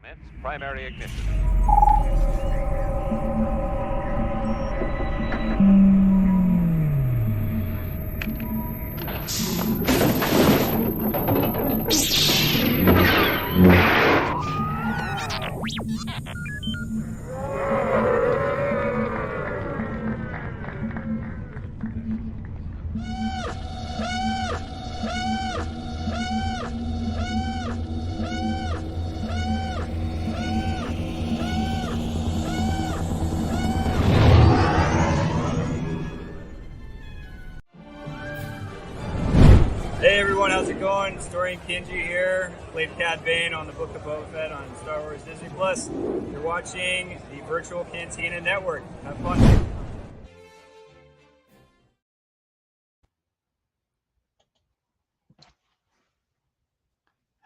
Commence primary ignition. Hey everyone, how's it going? Storian Kinji here. Played Cad Bane on the Book of Boba Fett on Star Wars Disney Plus. You're watching the Virtual Cantina Network. Have fun.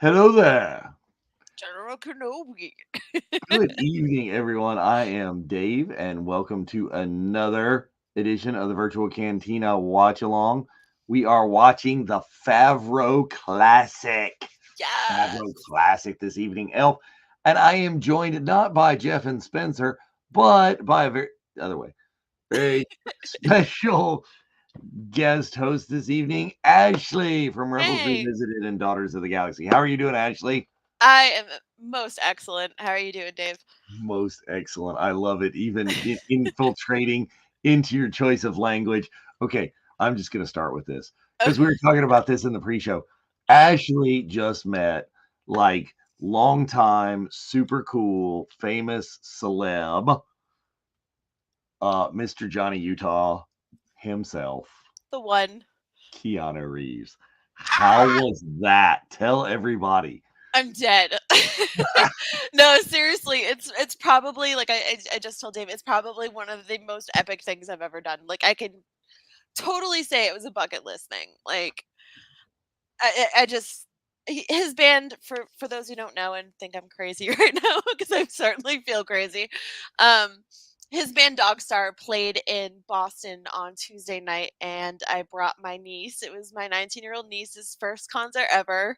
Hello there. General Kenobi. Good evening, everyone. I am Dave, and welcome to another edition of the Virtual Cantina Watch-Along. We are watching the Favreau Classic. Yes. Favreau Classic this evening, Elf. And I am joined not by Jeff and Spencer, but by a very special guest host this evening, Ashlee from Rebels Hey. Revisited and Daughters of the Galaxy. How are you doing, Ashlee? I am most excellent. How are you doing, Dave? Most excellent. I love it. Even infiltrating into your choice of language. Okay, I'm just going to start with this because we were talking about this in the pre-show. Ashlee just met like longtime, super cool, famous celeb, Mr. Johnny Utah himself, The one. Keanu Reeves. How was that? Tell everybody. I'm dead. No, seriously, it's probably like I just told Dave, it's probably one of the most epic things I've ever done. Like I can totally say it was a bucket list thing. Like I just his band for those who don't know and think I'm crazy right now because I certainly feel crazy. His band Dogstar played in Boston on Tuesday night, and I brought my niece. It was my 19-year-old niece's first concert ever,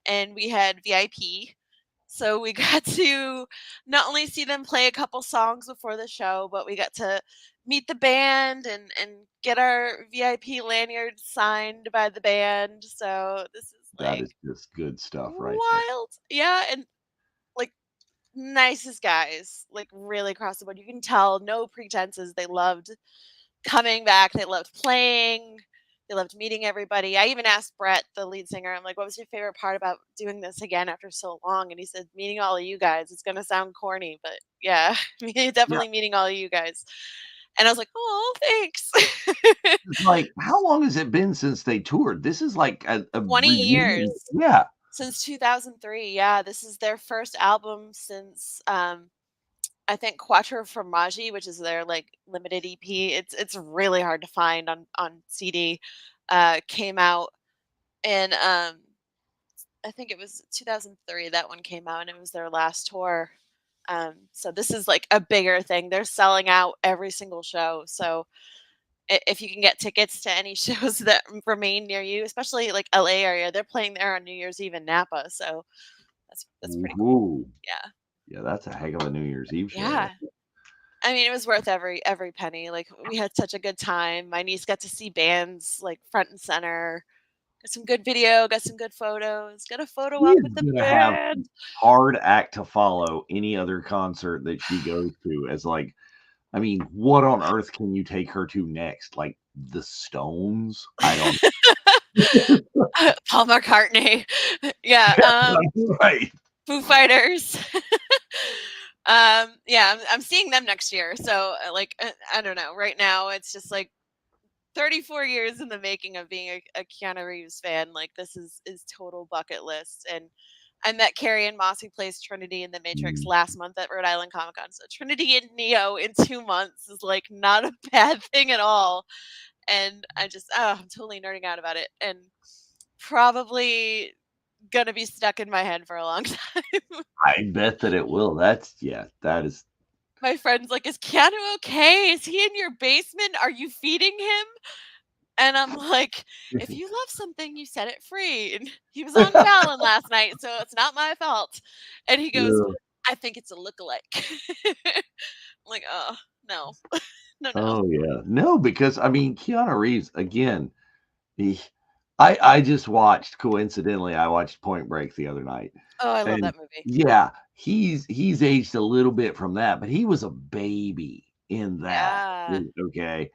and we had VIP. So we got to not only see them play a couple songs before the show, but we got to meet the band and get our VIP lanyard signed by the band. So this is That like is just good stuff right wild. Yeah, and like nicest guys, like really across the board. You can tell no pretenses. They loved coming back. They loved playing. They loved meeting everybody. I even asked Brett, the lead singer, I'm like, what was your favorite part about doing this again after so long? And he said, meeting all of you guys. It's going to sound corny, but yeah, definitely meeting all of you guys. And I was like, oh, thanks. It's like, how long has it been since they toured? This is like a 20 reunion. years. Yeah. Since 2003. Yeah, this is their first album since I think Quattro Formaggi, which is their like limited EP. It's really hard to find on CD. Came out in I think it was 2003 that one came out, and it was their last tour. So this is like a bigger thing. They're selling out every single show. So if you can get tickets to any shows that remain near you, especially like LA area, they're playing there on New Year's Eve in Napa. So that's pretty cool. Ooh. Yeah. Yeah, that's a heck of a New Year's Eve show. Yeah. I mean, it was worth every penny. Like we had such a good time. My niece got to see bands like front and center. Got some good video, got some good photos, got a photo She up is with the gonna have band. hard act to follow any other concert that she goes to as like, I mean, what on earth can you take her to next? Like the Stones? I don't Paul McCartney. Yeah. right. Foo Fighters. Yeah, I'm seeing them next year. So like I don't know. Right now it's just like 34 years in the making of being a Keanu Reeves fan. Like this is total bucket list. And I met Carrie and Moss, who plays Trinity in The Matrix, last month at Rhode Island Comic Con. So Trinity and Neo in 2 months is like not a bad thing at all. And I'm totally nerding out about it. And probably gonna be stuck in my head for a long time. I bet that it will. That is My friend's like, "Is Keanu okay? Is he in your basement? Are you feeding him?" And I'm like, "If you love something, you set it free." And he was on Fallon last night, so it's not my fault. And he goes, Yeah. I think it's a lookalike. I'm like, oh no, no. Oh yeah. No, because I mean Keanu Reeves again. He, I just watched coincidentally, I watched Point Break the other night. Oh, I love And that movie. yeah, he's aged a little bit from that, but he was a baby in that. Yeah. Okay.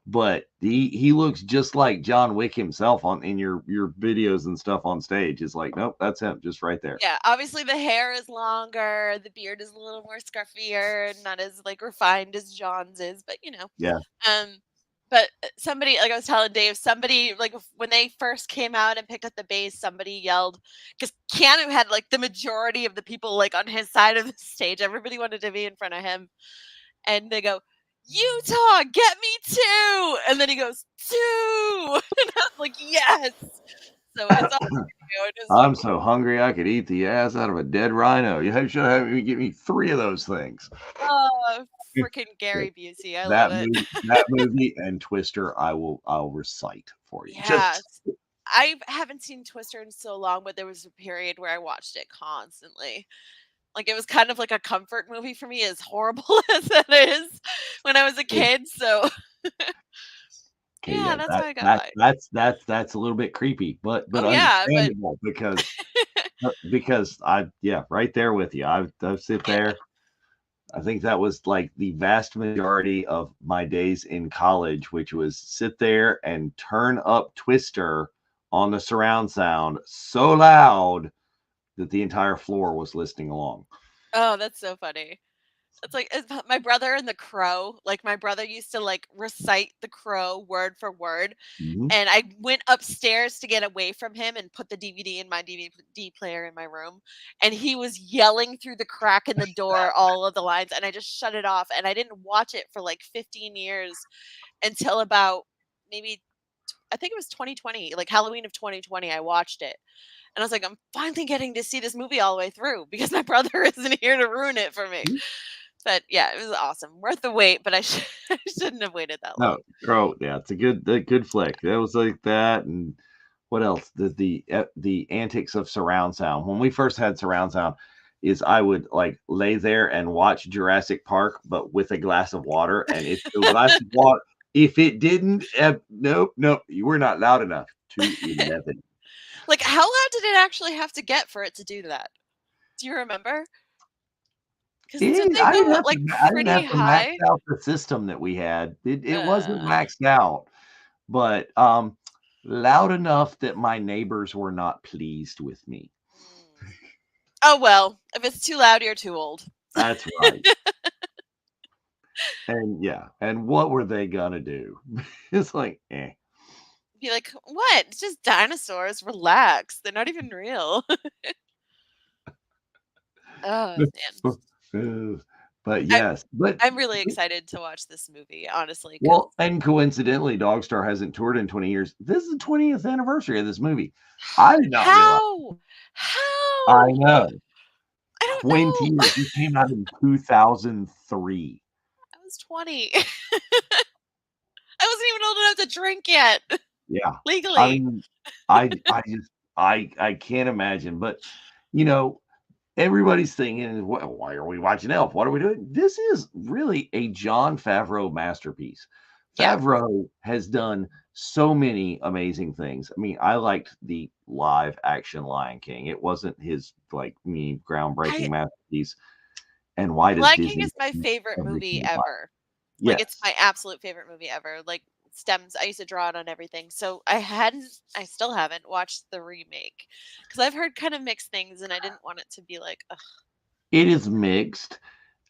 But he looks just like John Wick himself in your videos and stuff on stage. It's like, nope, that's him, just right there. Yeah, obviously the hair is longer, the beard is a little more scruffier, not as like refined as John's is, but Yeah. Um, but somebody, like I was telling Dave, somebody like when they first came out and picked up the bass, somebody yelled because Keanu had like the majority of the people like on his side of the stage. Everybody wanted to be in front of him, and they go, "Utah, get me two!" And then he goes, "Two!" And I was like, "Yes!" So it's all I'm so hungry I could eat the ass out of a dead rhino. You should have me give me 3 of those things. oh, freaking Gary Busey, I love it. That movie and Twister, I'll recite for you. Yeah, I haven't seen Twister in so long, but there was a period where I watched it constantly. Like it was kind of like a comfort movie for me, as horrible as that is when I was a kid. So Okay, yeah, that's how I got by. that's a little bit creepy, but Oh yeah, but understandable because right there with you. I sit yeah. there. I think that was like the vast majority of my days in college, which was sit there and turn up Twister on the surround sound so loud that the entire floor was listening along. Oh, that's so funny. It's my brother and The Crow. Like my brother used to like recite The Crow word for word, Mhm. and I went upstairs to get away from him and put the DVD in my DVD player in my room, and he was yelling through the crack in the door all of the lines, and I just shut it off, and I didn't watch it for like 15 years until about maybe I think it was 2020, like Halloween of 2020. I watched it, and I was like, I'm finally getting to see this movie all the way through because my brother isn't here to ruin it for me. But yeah, it was awesome. Worth the wait, but I shouldn't have waited that No, long. yeah, it's a good flick. That was like that, and what else? The antics of surround sound. When we first had surround sound, is I would like lay there and watch Jurassic Park, but with a glass of water, and if the glass of water, if it didn't, nope, you were not loud enough to 11. Like, how loud did it actually have to get for it to do that? Do you remember? Because did they I didn't go have like I didn't pretty have to max high? out the system that we had. It wasn't Uh, maxed out, but loud enough that my neighbors were not pleased with me. mm. Oh well, if it's too loud, you're too old. That's right. And yeah, and what were they gonna do? It's like, eh. Be like, what? It's just dinosaurs. Relax. They're not even real. Oh man. But I, yes, but I'm really excited to watch this movie, honestly, because well, and coincidentally, Dogstar hasn't toured in 20 years. This is the 20th anniversary of this movie. I did not realize. how? I How? know. I don't 20 know. years. It came out in 2003. I was 20. I wasn't even old enough to drink yet Yeah. I legally. mean, I can't imagine, but you know, everybody's thinking, why are we watching Elf? What are we doing? This is really a Jon Favreau masterpiece. Yeah. Favreau has done so many amazing things. I mean, I liked the live action Lion King. It wasn't his groundbreaking I masterpiece. And why does Lion King Disney is my do favorite everything movie they buy? ever. Like it's Yes. my absolute favorite movie ever. Like stems I used to draw it on everything. So I still haven't watched the remake because I've heard kind of mixed things and I didn't want it to be like, ugh, It is mixed.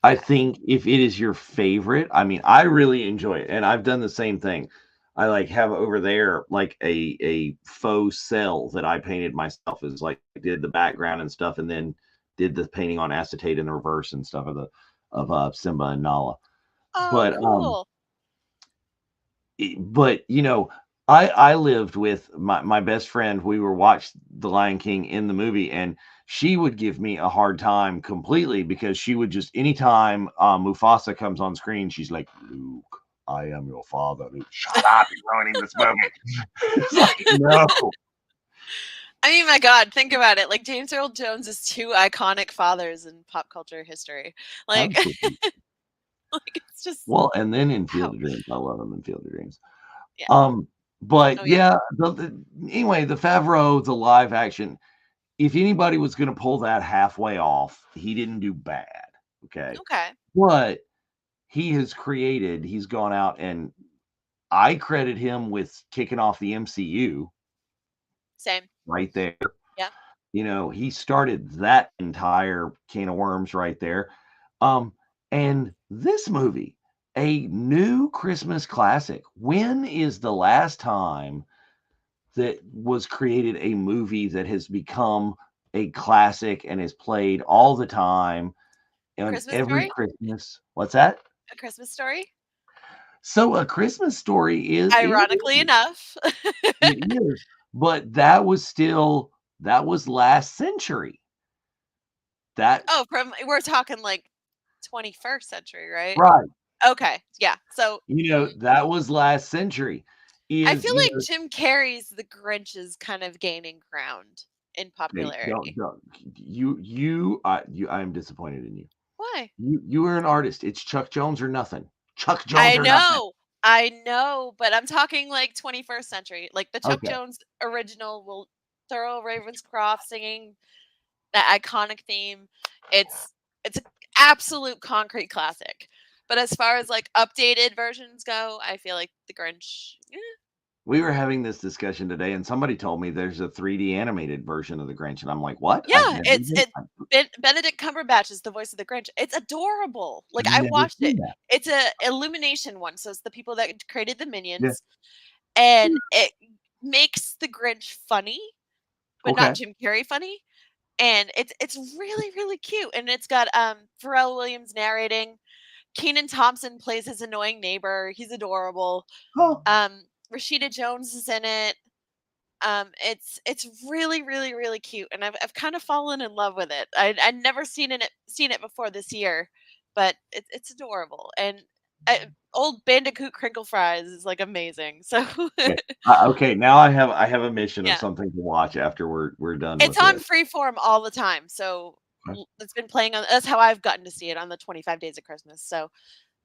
I yeah. think if it is your favorite, I mean, I really enjoy it, and I've done the same thing. I like have over there like a faux cell that I painted myself as like did the background and stuff, and then did the painting on acetate in the reverse and stuff of Simba and Nala. Oh, But cool. but I lived with my best friend. We were watched the Lion King in the movie, and she would give me a hard time completely because she would just anytime Mufasa comes on screen, she's like, Luke, I am your father. Luke, shut up, you're ruining this movie. It's like, no. I mean, my God, think about it. Like James Earl Jones is 2 iconic fathers in pop culture history. Like, Absolutely. like it's just Well, and then in Field wow. of Dreams, I love him in Field of Dreams. Yeah. But Oh yeah. yeah, anyway, the Favreau, the live action. If anybody was going to pull that halfway off, he didn't do bad. Okay, Okay. but he's gone out and I credit him with kicking off the MCU Same. right there. Yeah. He started that entire can of worms right there. And this movie, a new Christmas classic. When is the last time that was created a movie that has become a classic and is played all the time on Christmas every Story? Christmas? What's that? A Christmas Story? So A Christmas Story is Ironically enough. it is, but that was last century. That Oh, we're talking like 21st century, right? right. Okay. Yeah. So That was last century. I Is feel like Jim Carrey's The Grinch is kind of gaining ground in hey, popularity. don't I am disappointed in you. Why? You are an artist. It's Chuck Jones or nothing. Chuck Jones or nothing. I know, but I'm talking like 21st century, like the Chuck Okay. Jones original will Thurl Ravenscroft singing that iconic theme. It's an absolute concrete classic. But as far as like updated versions go, I feel like The Grinch. We were having this discussion today, and somebody told me there's a 3D animated version of the Grinch, and I'm like, what? Yeah, Benedict Cumberbatch is the voice of the Grinch. It's adorable. Like I've I never watched it. seen that. It's a Illumination one, so it's the people that created the Yeah. Minions, and it makes the Grinch funny, but Okay. not Jim Carrey funny. And it's really really cute, and it's got Pharrell Williams narrating. Kenan Thompson plays his annoying neighbor. He's adorable. Oh, Rashida Jones is in it. It's really really really cute, and I've kind of fallen in love with it. I'd never seen it before this year, but it's adorable. And old Bandicoot Crinkle Fries is like amazing. So okay. Okay, now I have a mission of yeah, something to watch after we're done it's with on this. Freeform all the time. So Okay. it's been playing on. That's how I've gotten to see it on the 25 Days of Christmas. So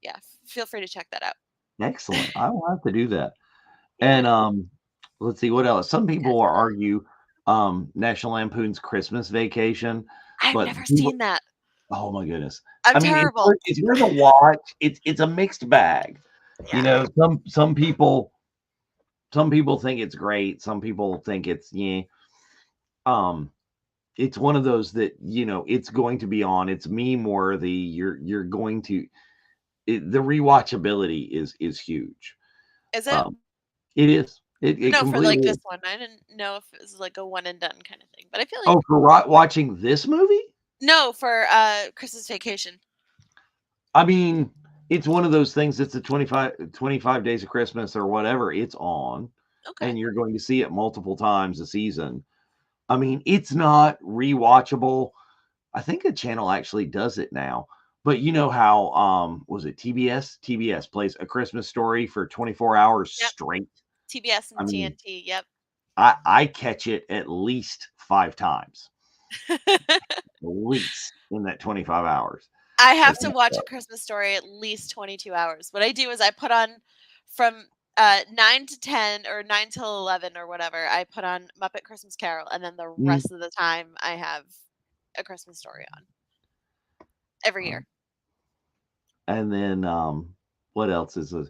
yeah, feel free to check that out. Excellent. I will have to do that. Yeah, And let's see what else. Some people will definitely. argue National Lampoon's Christmas Vacation, I've but never seen that. oh my goodness. I'm I mean, terrible. it's worth a watch. It's a mixed bag. Yeah. Some people think it's great. Some people think it's yeah. It's one of those that it's going to be on. It's meme worthy. You're going to the rewatchability is huge. Is it? Um, it is. It No, for like completely this is. one. I didn't know if it was like a one and done kind of thing. But I feel like Oh, for watching this movie? no, for Christmas Vacation. I mean, it's one of those things that's the 25 days of Christmas or whatever it's on, Okay. and you're going to see it multiple times a season. I mean, it's not rewatchable. I think the channel actually does it now. But you know how was it TBS? TBS plays A Christmas Story for 24 hours Yep. straight. TBS and I mean, TNT. Yep. I catch it at least 5 times. At least in that 25 hours. I have to watch A Christmas Story at least 22 hours. What I do is I put on from 9 to 10 or 9 till 11 or whatever. I put on Muppet Christmas Carol, and then the rest of the time I have A Christmas Story on every year. And then what else is this?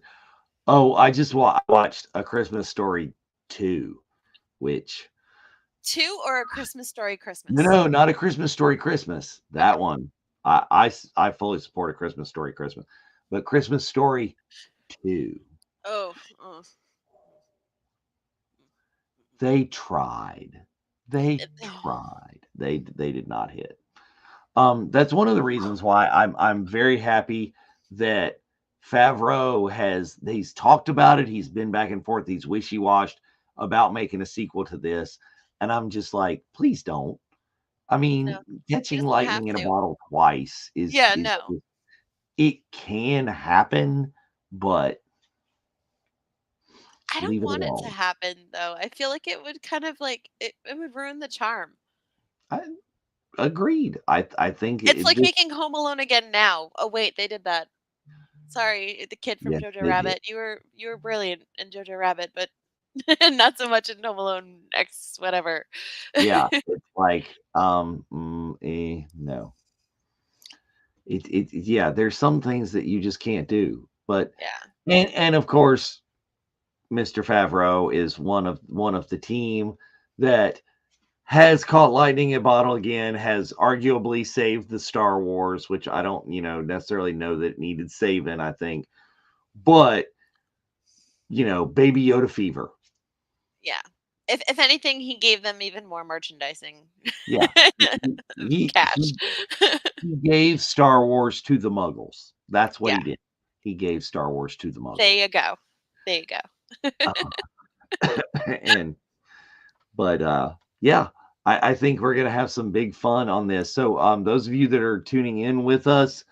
Oh, I just watched A Christmas Story 2, which 2 or A Christmas Story Christmas? no, not A Christmas Story Christmas. That Okay. one. I fully support A Christmas Story Christmas. But Christmas Story 2. Oh. They tried. They tried. They did not hit. That's one of the reasons why I'm very happy that Favreau he's talked about it. He's been back and forth. He's wishy-washed about making a sequel to this. And I'm just like, please don't. I mean, No, catching doesn't have lightning in a to. bottle twice Yeah, no. it can happen, but I don't Leave it want it to alone. happen though. I feel like it would kind of like it would ruin the charm. I agreed. I think It's it like this making Home Alone again now. Oh wait, they did that. Sorry, the kid from yes, Jojo they did. Rabbit. You were brilliant in Jojo Rabbit, but not so much in Home Alone X whatever. Yeah, it's like, no. Yeah, there's some things that you just can't do, but Yeah. and of course, Mr. Favreau is one of the team that has caught lightning in a bottle again, has arguably saved the Star Wars, which I don't, necessarily know that it needed saving, I think. But, Baby Yoda fever. Yeah. If anything, he gave them even more merchandising. Yeah. He Cash. he gave Star Wars to the Muggles. That's what Yeah. he did. He gave Star Wars to the There Muggles. you go. There you go. And but yeah, I think we're gonna have some big fun on this. So those of you that are tuning in with us,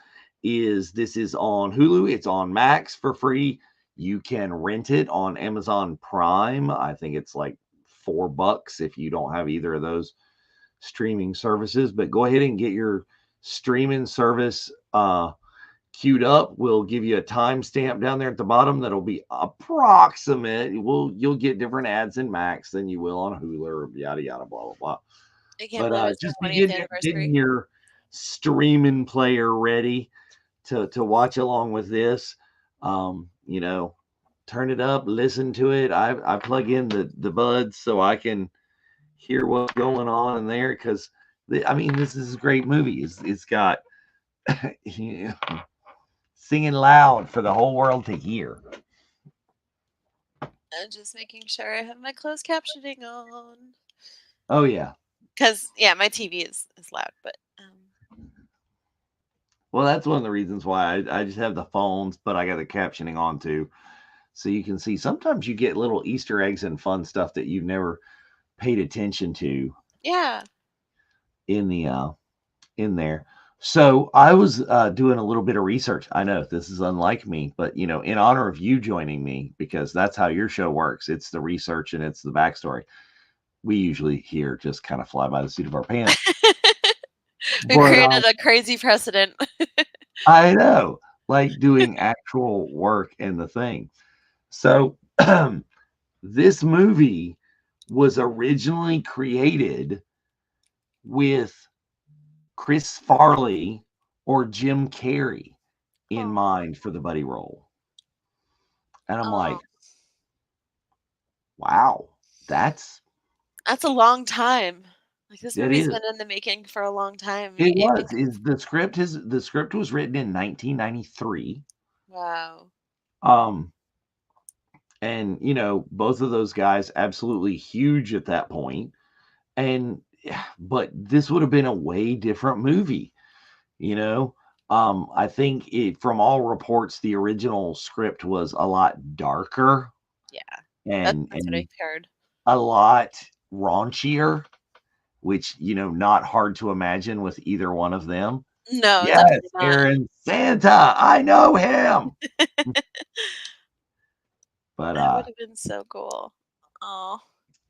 this is on Hulu, it's on Max for free. You can rent it on Amazon Prime. I think it's like $4 if you don't have either of those streaming services, but go ahead and get your streaming service queued up. We'll give you a timestamp down there at the bottom that'll be approximate. You'll get different ads in Max than you will on Hulu or yada yada blah blah blah. I can't But believe it's just our be 20th getting anniversary. your streaming player ready to watch along with this. Turn it up, listen to it. I plug in the buds so I can hear what's going on in there because this is a great movie. It's got singing loud for the whole world to hear. I'm just making sure I have my closed captioning on. Oh yeah. Because yeah, my TV is loud, but Well, that's one of the reasons why I just have the phones, but I got the captioning on too, so you can see. Sometimes you get little Easter eggs and fun stuff that you've never paid attention to yeah. in there. So I was doing a little bit of research. I know this is unlike me, but in honor of you joining me, because that's how your show works. It's the research and it's the backstory. We usually here just kind of fly by the seat of our pants. We But created a crazy precedent. I know, like doing actual work and the thing. So this movie was originally created with Chris Farley or Jim Carrey in Oh. mind for the buddy role. And I'm like, Oh, wow, that's that's a long time. Like this it movie's is. been in the making for a long time. It was. Is the script was written in 1993. Wow. And both of those guys absolutely huge at that point. And but this would have been a way different movie, you know. I think from all reports, the original script was a lot darker Yeah. and That's what I heard. a lot raunchier, which not hard to imagine with either one of them. No, Yes, definitely not. Aaron Santa, I know him. But That would have been so cool. Oh.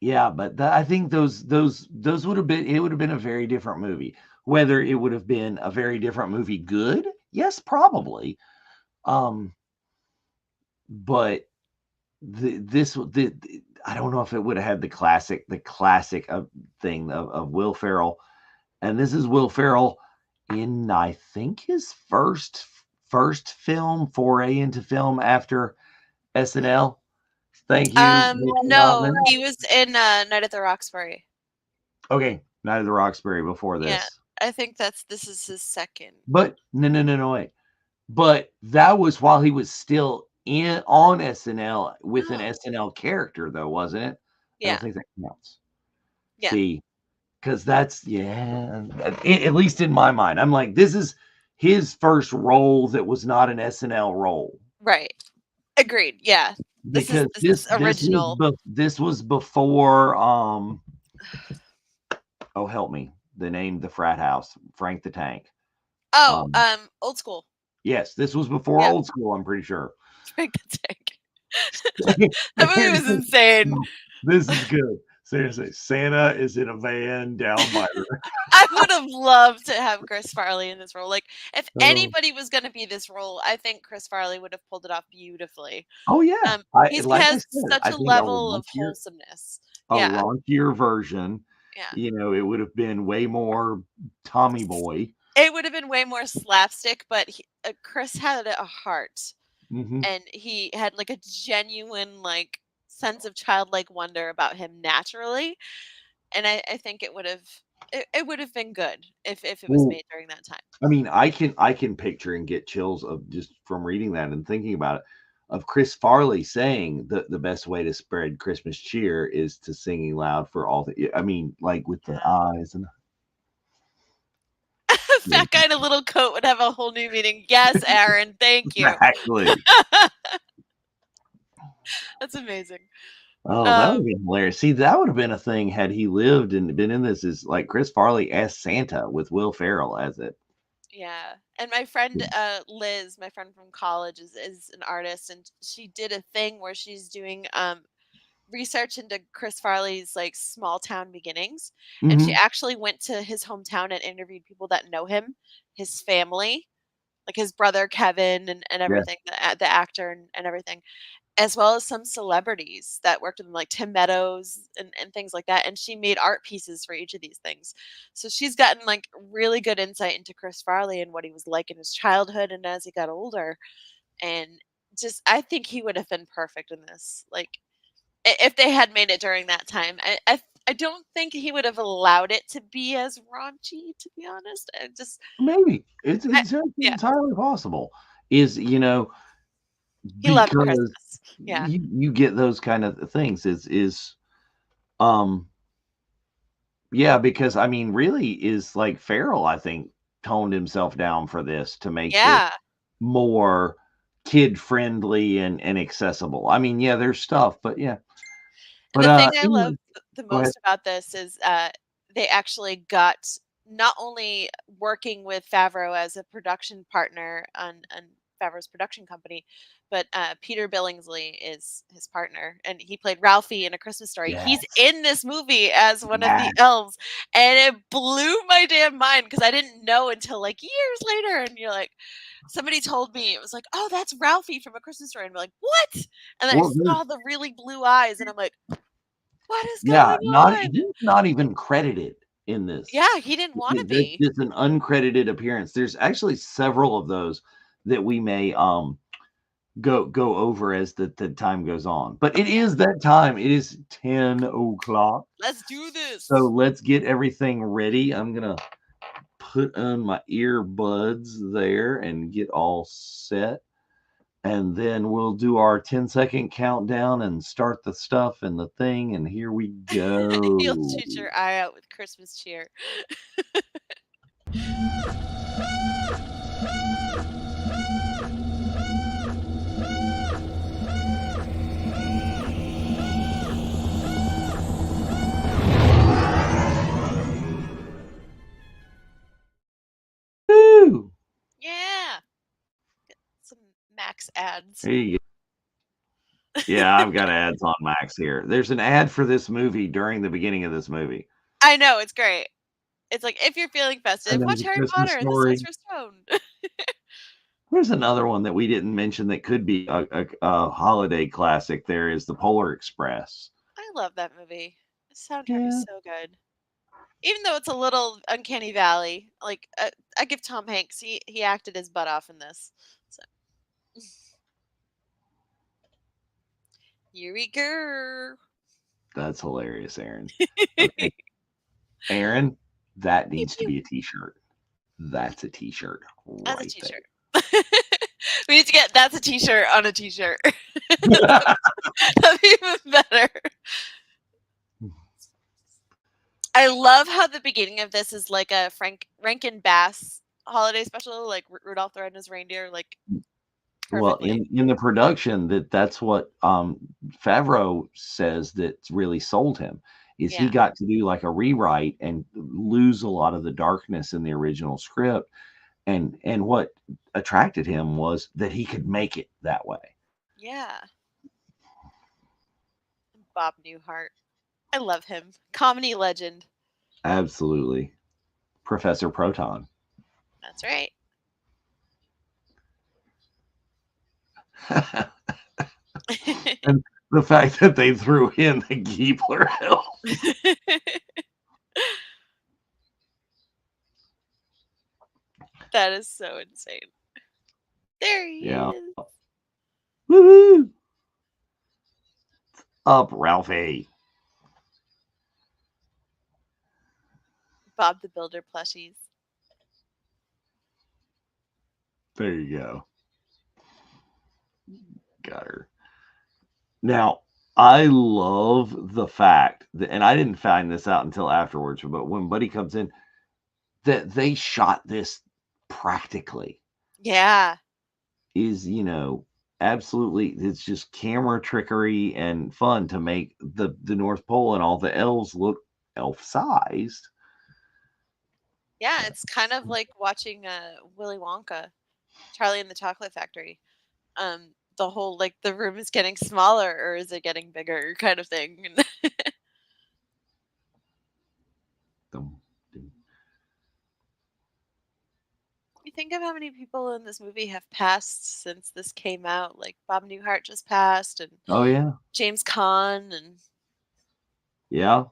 yeah, but I think those would have been, it would have been a very different movie. Whether it would have been a very different movie, good, yes, probably. But I don't know if it would have had the classic thing of Will Ferrell, and this is Will Ferrell in, I think, his first film foray into film after SNL. Thank you. No, he was in Night at the Roxbury. Okay, Night of the Roxbury before this. Yeah, I think this is his second. But no, wait. But that was while he was still on SNL with an SNL character, though, wasn't it? I Yeah. don't think that counts. Yeah. See, because that's at least in my mind, I'm like, this is his first role that was not an SNL role. Right. Agreed. Yeah. Because this is original. This was before oh, help me. The name, the frat house, Frank the Tank. Oh, Old School. Yes, this was before Old School, I'm pretty sure. Frank the Tank. That movie was insane. No, this is good. Seriously, Santa is in a van down by the. I would have loved to have Chris Farley in this role. Like, if Oh, anybody was going to be this role, I think Chris Farley would have pulled it off beautifully. oh yeah. He Like I has said, such I a think level of wholesomeness. a Yeah, raunchier version. yeah. It would have been way more Tommy Boy. It would have been way more slapstick, but Chris had a heart, Hmm. and he had like a genuine like sense of childlike wonder about him naturally, and I think it would have been good if it was Well, made during that time. I mean, I can picture and get chills of just from reading that and thinking about it, of Chris Farley saying the best way to spread Christmas cheer is to singing loud for all the. I mean, like with the eyes and. Fat guy in a little coat would have a whole new meaning. Yes, Aaron, thank you. Exactly. That's amazing. Oh, that would have been hilarious. See, that would have been a thing had he lived and been in this. Is like Chris Farley as Santa with Will Ferrell as it. Yeah. And my friend Liz, my friend from college, is an artist, and she did a thing where she's doing research into Chris Farley's like small town beginnings, and she Mhm. actually went to his hometown and interviewed people that know him, his family, like his brother Kevin and Yeah. everything, the actor and everything, as well as some celebrities that worked with him, like Tim Meadows and things like that. And she made art pieces for each of these things. So she's gotten like really good insight into Chris Farley and what he was like in his childhood and as he got older. And just, I think he would have been perfect in this. Like, if they had made it during that time, I don't think he would have allowed it to be as raunchy, to be honest. I just, Maybe it's I, it's yeah, entirely possible. Is he loved because Christmas. Yeah. you get those kind of things. Um yeah, because I mean, really, is like Farrell. I think toned himself down for this to make this Yeah. more kid friendly and accessible. I mean, yeah, there's stuff, but yeah. And But the thing I love anyway, the go ahead. most about this is they actually got not only working with Favreau as a production partner on Favreau's production company, but Peter Billingsley is his partner, and he played Ralphie in A Christmas Story. He's Yes. in this movie as one of the Yes. elves, and it blew my damn mind because I didn't know until like years later. And you're like, somebody told me it was like, oh, that's Ralphie from A Christmas Story, and I'm like, what? And then I Well, saw the really blue eyes, and I'm like, what is yeah, going not on? he's not even credited in this. Yeah, he didn't wanna That's be. just an uncredited appearance. There's actually several of those that we may go over as the time goes on. But it Yeah. is that time. It is 10 o'clock. Let's do this. So let's get everything ready. I'm gonna put on my earbuds there and get all set. And then we'll do our 10-second countdown and start the stuff and the thing. And here we You'll go. shoot your eye out with Christmas cheer. Woo! Yeah. Get some Max ads. There you go. Yeah, I've got ads on Max here. There's an ad for this movie during the beginning of this movie. I know, it's great. It's like, if you're feeling festive, And there's watch a Harry Christmas Potter and the Story. Sorcerer's Stone. There's another one that we didn't mention that could be a holiday classic. There is the Polar Express. I love that movie. The soundtrack is Yeah. so good. Even though it's a little uncanny valley, like, I give Tom Hanks, he acted his butt off in this. So. Here we go. That's hilarious, Aaron. Okay. Aaron, that needs to be a t-shirt. That's a t-shirt That's a right there. t-shirt. We need to get that's a t-shirt on a t-shirt. That'd be even better. I love how the beginning of this is like a Rankin Bass holiday special, like Rudolph the Red-Nosed Reindeer, like Well, perfectly. in the production, that's what Favreau says that really sold him is he Yeah. got to do like a rewrite and lose a lot of the darkness in the original script, and what attracted him was that he could make it that way. Yeah. Bob Newhart. I love him. Comedy legend. Absolutely. Professor Proton. That's right. And the fact that they threw in the Keebler Hill. That is so insane. There he is. Woo-hoo! Up, Ralphie. Bob the Builder plushies. There you go. Got her. Now, I love the fact that, and I didn't find this out until afterwards, but when Buddy comes in, that they shot this practically. Yeah. Is, absolutely, it's just camera trickery and fun to make the North Pole and all the elves look elf-sized. Yeah, it's kind of like watching Willy Wonka, Charlie and the Chocolate Factory. The whole like the room is getting smaller or is it getting bigger kind of thing. Dum, dum. You think of how many people in this movie have passed since this came out. Like Bob Newhart just passed, and Oh yeah, James Caan, and yeah.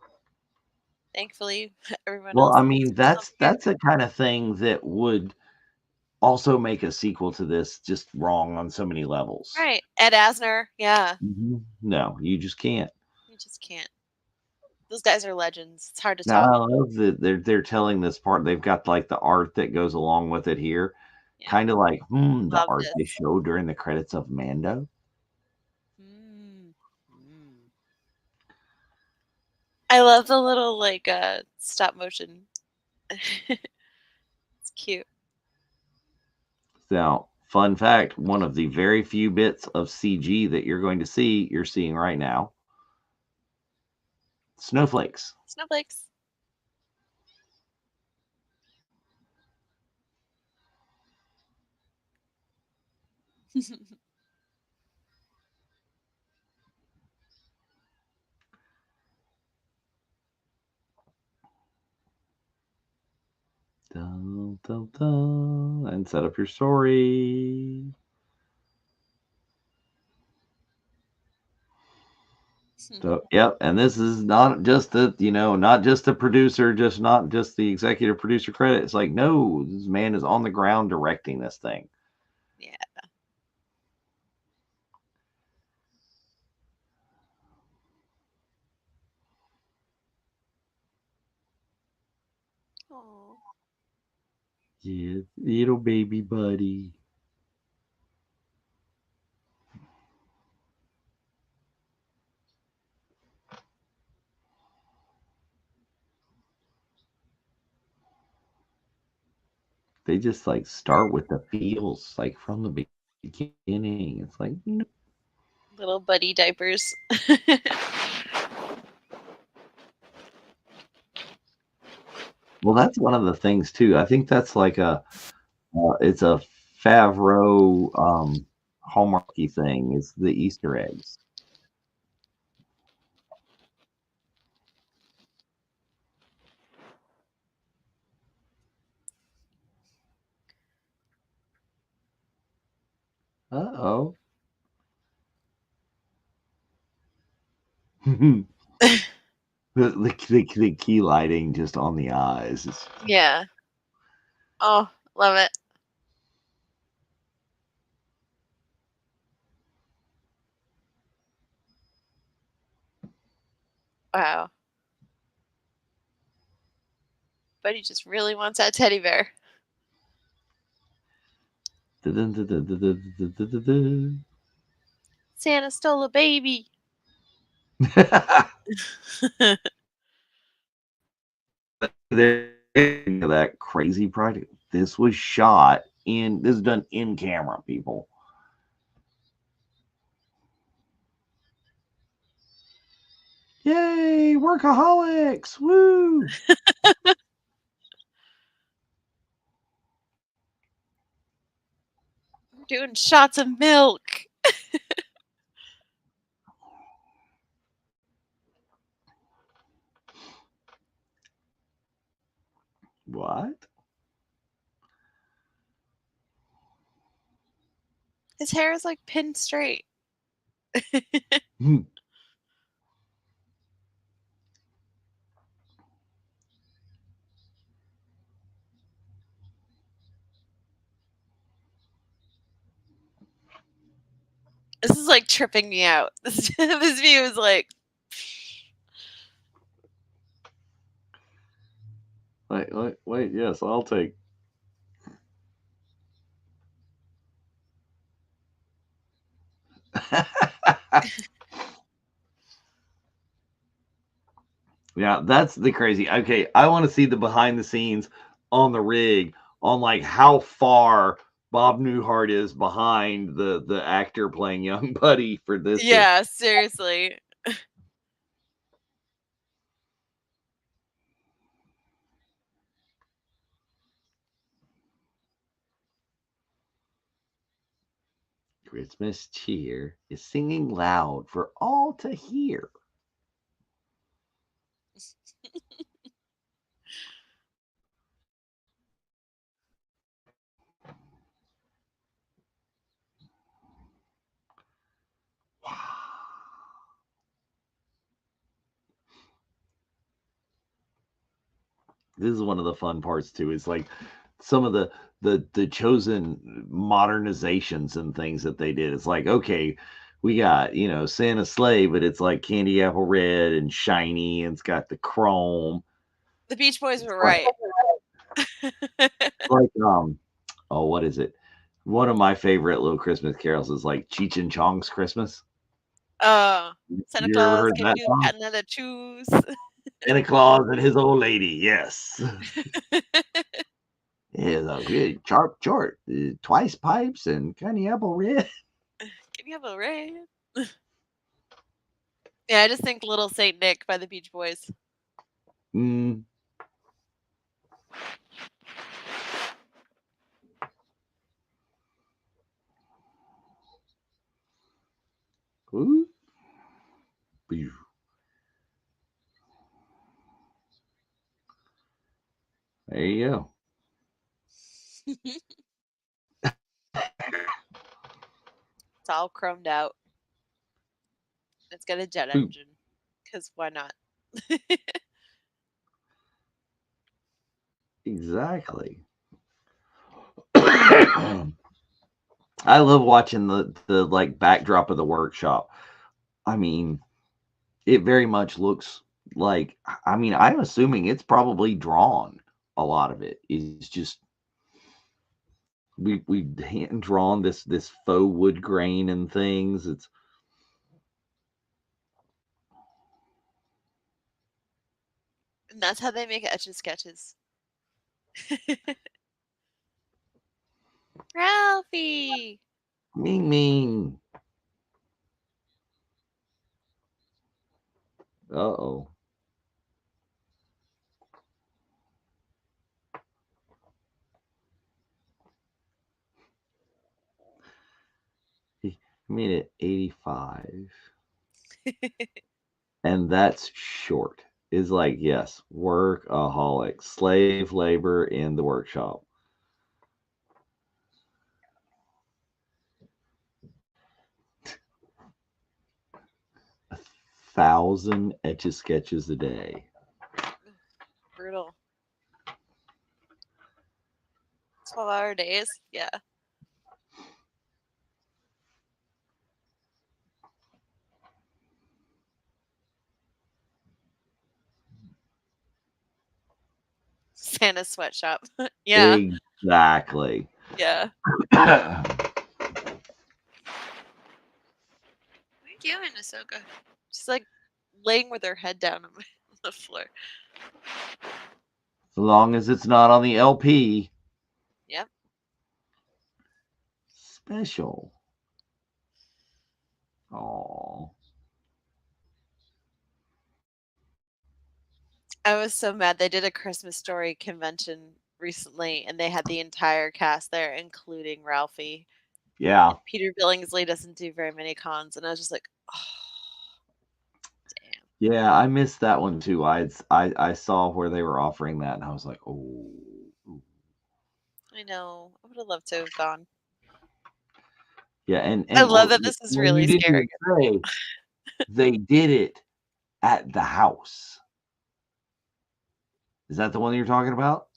thankfully everyone Well, else I is mean, still here. that's a kind of thing that would also make a sequel to this just wrong on so many levels. Right. Ed Asner. Yeah. No, you just can't. You just can't. Those guys are legends. It's hard to Now, top. I love that they're telling this part. They've got like the art that goes along with it here, Yeah. kind of like the Love art they this. showed during the credits of Mando. I love the little like stop motion. It's cute. Now, fun fact: one of the very few bits of CG that you're going to see, you're seeing right now, snowflakes. Snowflakes. Dun, dun, dun, and set up your story. So, yep, and this is not just not just the producer, just not just the executive producer credit. It's like, no, this man is on the ground directing this thing. Yeah. Oh. Yeah, little baby buddy. They just like start with the feels like from the beginning. It's like, Little buddy diapers. well, that's one of the things too. I think that's like it's a Favreau hallmarky thing. Is the Easter eggs. Uh-oh. the key lighting just on the eyes. Yeah. Oh, love it. Wow. Buddy just really wants that teddy bear. Santa stole a baby. That crazy project. This was shot this is done in camera, people. Yay, workaholics! Woo! Doing shots of milk. What? His hair is like pinned straight. This is like tripping me out. This view is like. Wait. Yes, I'll take. Yeah, that's the crazy. Okay, I want to see the behind the scenes on the rig on like how far Bob Newhart is behind the actor playing young Buddy for this. Yeah, seriously. Christmas cheer is singing loud for all to hear. This is one of the fun parts too. Is like some of the chosen modernizations and things that they did. It's like, okay, we got, Santa's sleigh, but it's like candy apple red and shiny, and it's got the chrome. The Beach Boys were right. Like oh, what is it? One of my favorite little Christmas carols is like Cheech and Chong's Christmas. Santa You ever Claus heard give that you song? another choose. Santa Claus and his old lady, yes. Yeah, the good sharp short, twice pipes and candy apple red. Candy apple red. Yeah, I just think Little Saint Nick by the Beach Boys. Mm. Ooh. There you go. It's all chromed out. It's got a jet engine. Because why not? Exactly. I love watching the like backdrop of the workshop. I mean, it very much looks like, I mean, I'm assuming it's probably drawn. A lot of it is just we hand drawn this faux wood grain and things. It's And that's how they make etch and sketches. Ralphie! Ming. Uh-oh. He made it 85. And that's short. Is like, yes, workaholic, slave labor in the workshop. A 1,000 etch sketches a day. Brutal. 12-hour days? Yeah. Santa's sweatshop. Yeah. Exactly. Yeah. What are you doing, Ahsoka? She's like laying with her head down on the floor. As long as it's not on the LP. Yep. Special. Oh. I was so mad. They did a Christmas Story convention recently, and they had the entire cast there, including Ralphie. Yeah. Peter Billingsley doesn't do very many cons, and I was just like, oh, damn. Yeah, I missed that one too. I saw where they were offering that, and I was like, oh. I know. I would have loved to have gone. Yeah, I and love that this is when you really didn't scary. even say, they did it at the house. Is that the one you're talking about?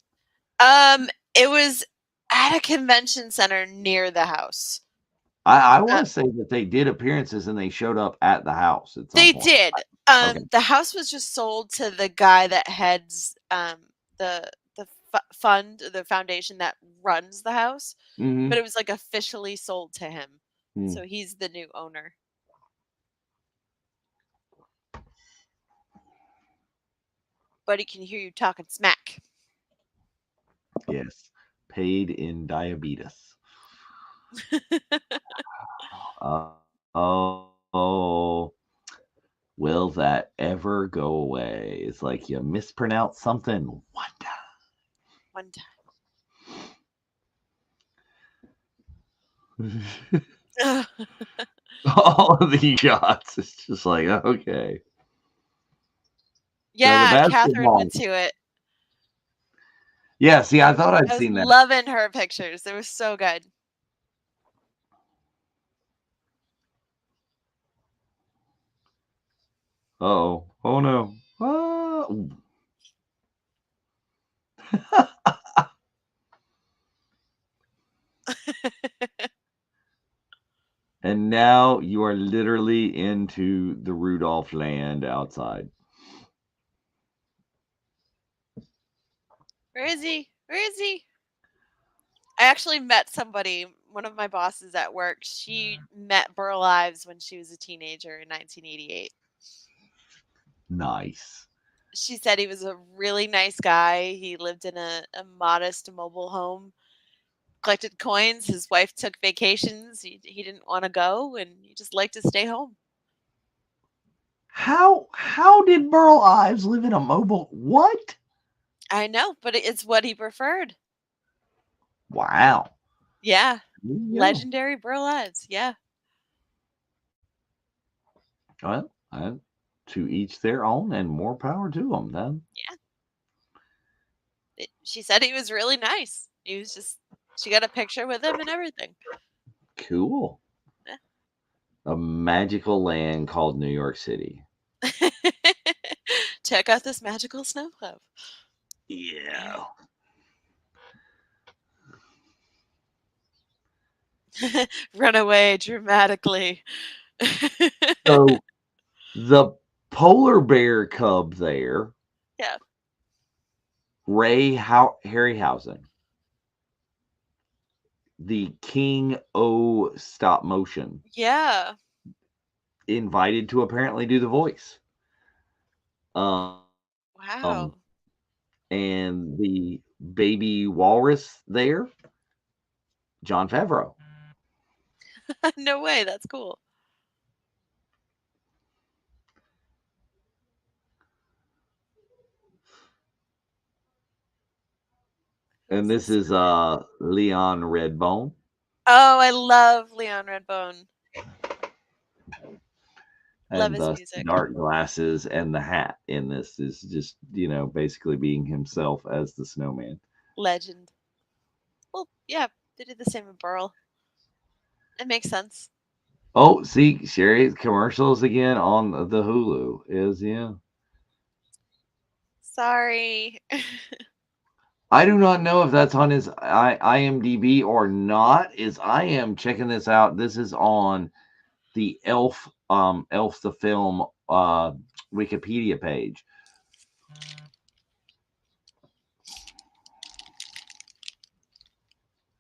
It was at a convention center near the house. I Uh, want to say that they did appearances and they showed up at the house at some they point. did. Okay. The house was just sold to the guy that heads the fund, the foundation that runs the house, Mm-hmm. but it was like officially sold to him. Mm. So he's the new owner. But he can hear you talking smack. Yes. Paid in diabetes. Uh, oh, will that ever go away? It's like you mispronounced something one One time. time. All of these shots. It's just like, okay. So the Yeah, Catherine basketball. went to it. Yeah, see, I thought I'd I was seen that. loving her pictures. They were so good. Oh, oh no. Oh. And now you are literally into the Rudolph land outside. Where is he? Where is he? I actually met somebody, one of my bosses at work. She met Burl Ives when she was a teenager in 1988. Nice. She said he was a really nice guy. He lived in a modest mobile home, collected coins. His wife took vacations. He didn't want to go, and he just liked to stay home. How did Burl Ives live in a mobile? What? I know, but it's what he preferred. Wow. Yeah. There you go. Legendary Burl Ives. Yeah. Well, to each their own, and more power to them. Then She said he was really nice. He was just, she got a picture with him and everything. cool. Yeah. A magical land called New York City. Check out this magical snow club. Yeah. Run away dramatically. So the polar bear cub there, Yeah. Harryhausen, the king o stop motion, Yeah. invited to apparently do the voice. Um, Wow. and the baby walrus there, Jon Favreau. No way. That's cool. And this is Leon Redbone. Oh, I love Leon Redbone. Love And his the music. dark glasses and the hat in this is just, basically being himself as the snowman. Legend. Well, yeah, they did the same with Burl. It makes sense. Oh, see, Sherry, commercials again on the Hulu is, yeah. Sorry. I do not know if that's on his IMDb or not. I am checking this out. This is on the Elf the film Wikipedia page.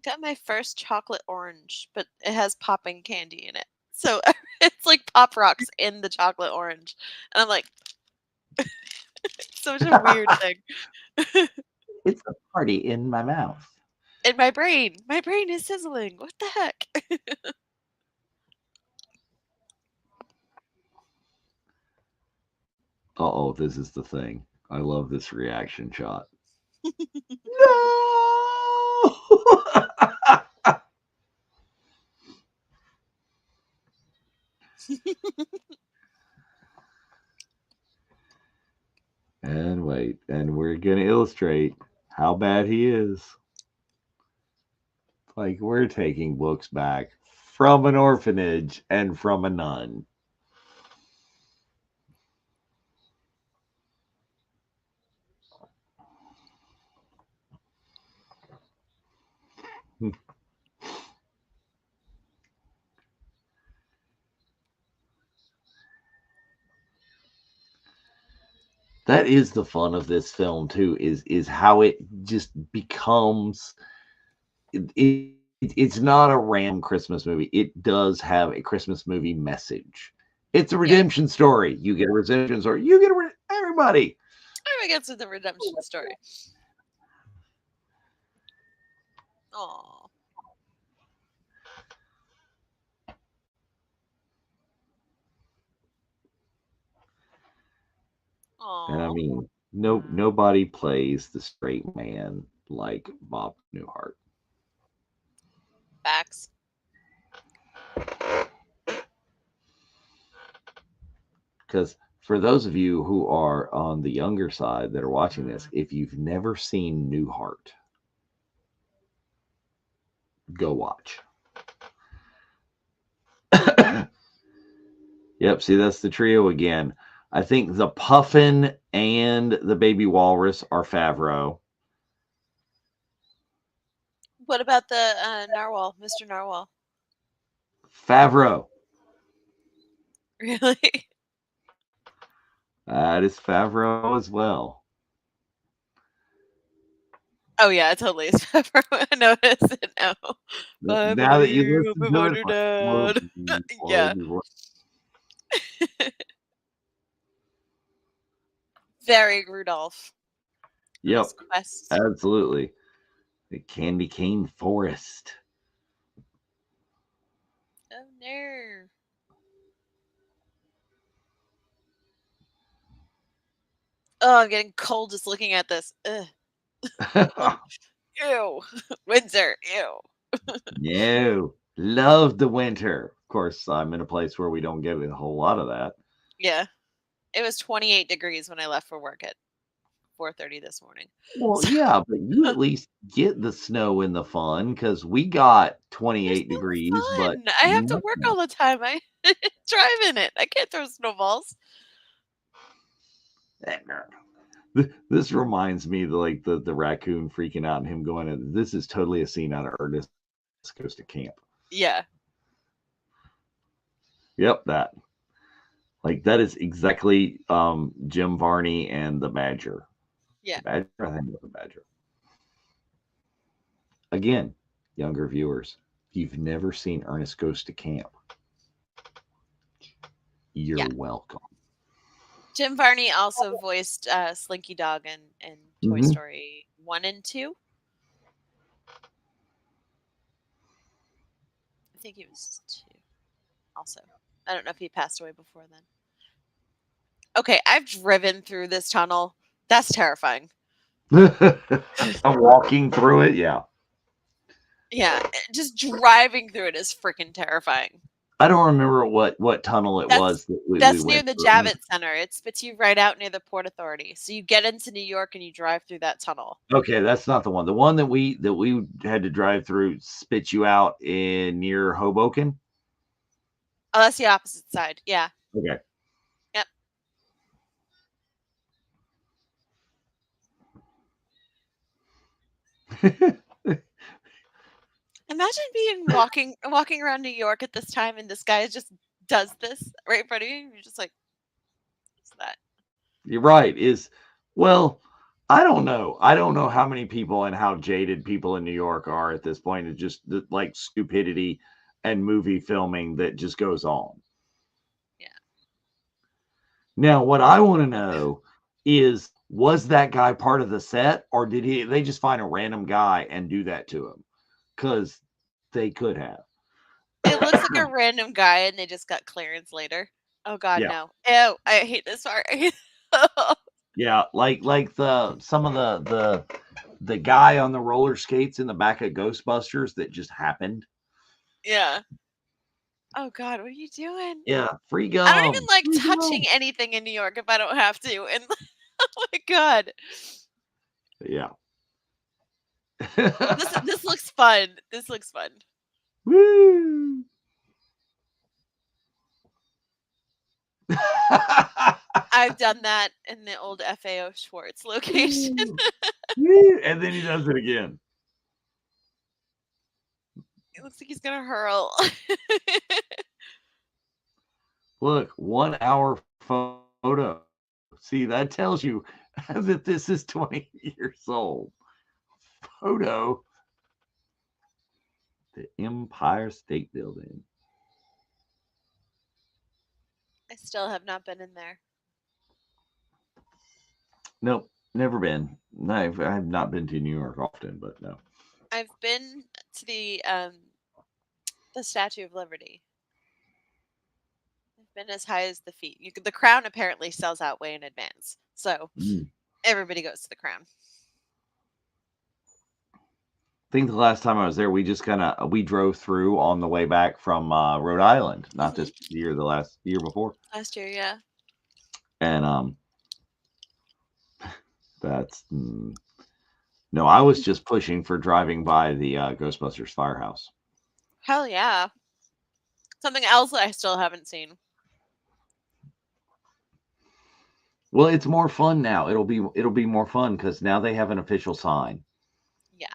Got my first chocolate orange, but it has popping candy in it. So it's like Pop Rocks in the chocolate orange. And I'm like, it's such a weird thing. It's a party in my mouth. In my brain. My brain is sizzling. What the heck? Uh-oh, this is the thing. I love this reaction shot. No! illustrate how bad he is. Like, we're taking books back from an orphanage and from a nun. That is the fun of this film too, is how it just becomes it's not a random Christmas movie. It does have a Christmas movie message. It's a redemption story. You get a redemption story. You get everybody. Everybody gets with the redemption story. Aww. And I Aww. mean, nobody plays the straight man like Bob Newhart. Facts. Because for those of you who are on the younger side that are watching this, if you've never seen Newhart, go watch. Yep, see, that's the trio again. I think the Puffin and the Baby Walrus are Favreau. What about the Narwhal, Mr. Narwhal? Favreau. Really? That is Favreau as well. Oh yeah, it totally is Favreau. I noticed it now. Now that you listen to it, Dad. Yeah. Very Rudolph. Yep, Quest. absolutely. The candy cane forest. Oh no. Oh, I'm getting cold just looking at this. Ugh. Ew. Windsor. Ew. No, love the winter. Of course, I'm in a place where we don't get a whole lot of that. Yeah. It was 28 degrees when I left for work at 4:30 this morning. Well, yeah, but you at least get the snow and the fun because we got 28 degrees, but I have to work all the time. I drive in it. I can't throw snowballs. This reminds me of the raccoon freaking out and him going, this is totally a scene out of Ernest Goes to Camp. Yeah. Yep, that. Like, that is exactly Jim Varney and the Badger. Yeah. The Badger, I think it was the Badger. Again, younger viewers, if you've never seen Ernest Goes to Camp, you're welcome. Jim Varney also voiced Slinky Dog in Toy Story 1 and 2. I think he was 2 also. I don't know if he passed away before then. Okay, I've driven through this tunnel. That's terrifying. I'm walking through it, yeah. Yeah, just driving through it is freaking terrifying. I don't remember what tunnel it was. That's near the Javits Center. It spits you right out near the Port Authority. So you get into New York and you drive through that tunnel. Okay, that's not the one. The one that we had to drive through spits you out in near Hoboken. Oh, that's the opposite side. Yeah. Okay. Yep. Imagine being walking around New York at this time and this guy just does this right in front of you. You're just like, what's that? You're right. Well, I don't know. I don't know how many people and how jaded people in New York are at this point. It's just like stupidity and movie filming that just goes on. Yeah. Now, what I want to know is, was that guy part of the set, or did they just find a random guy and do that to him? Because they could have. It looks like a random guy and they just got clearance later. Oh God, no. Ew, I hate this part. Yeah, like some of the guy on the roller skates in the back of Ghostbusters that just happened. Yeah. Oh God, what are you doing? Yeah, free gum. I don't even like touching anything in New York if I don't have to. And oh my God. Yeah. This looks fun. This looks fun. Woo! I've done that in the old FAO Schwartz location. Woo! And then he does it again. It looks like he's gonna hurl. Look, 1 hour photo. See, that tells you that this is 20 years old. Photo. The Empire State Building. I still have not been in there. Nope, never been. I've not been to New York often, but no. I've been to the Statue of Liberty. I've been as high as the feet. The Crown apparently sells out way in advance, so everybody goes to the Crown. I think the last time I was there, we just we drove through on the way back from Rhode Island. Not this year, the year before. Last year, yeah. And that's no, I was just pushing for driving by the Ghostbusters firehouse. Hell yeah. Something else that I still haven't seen. Well, it's more fun now. It'll be more fun because now they have an official sign. Yeah.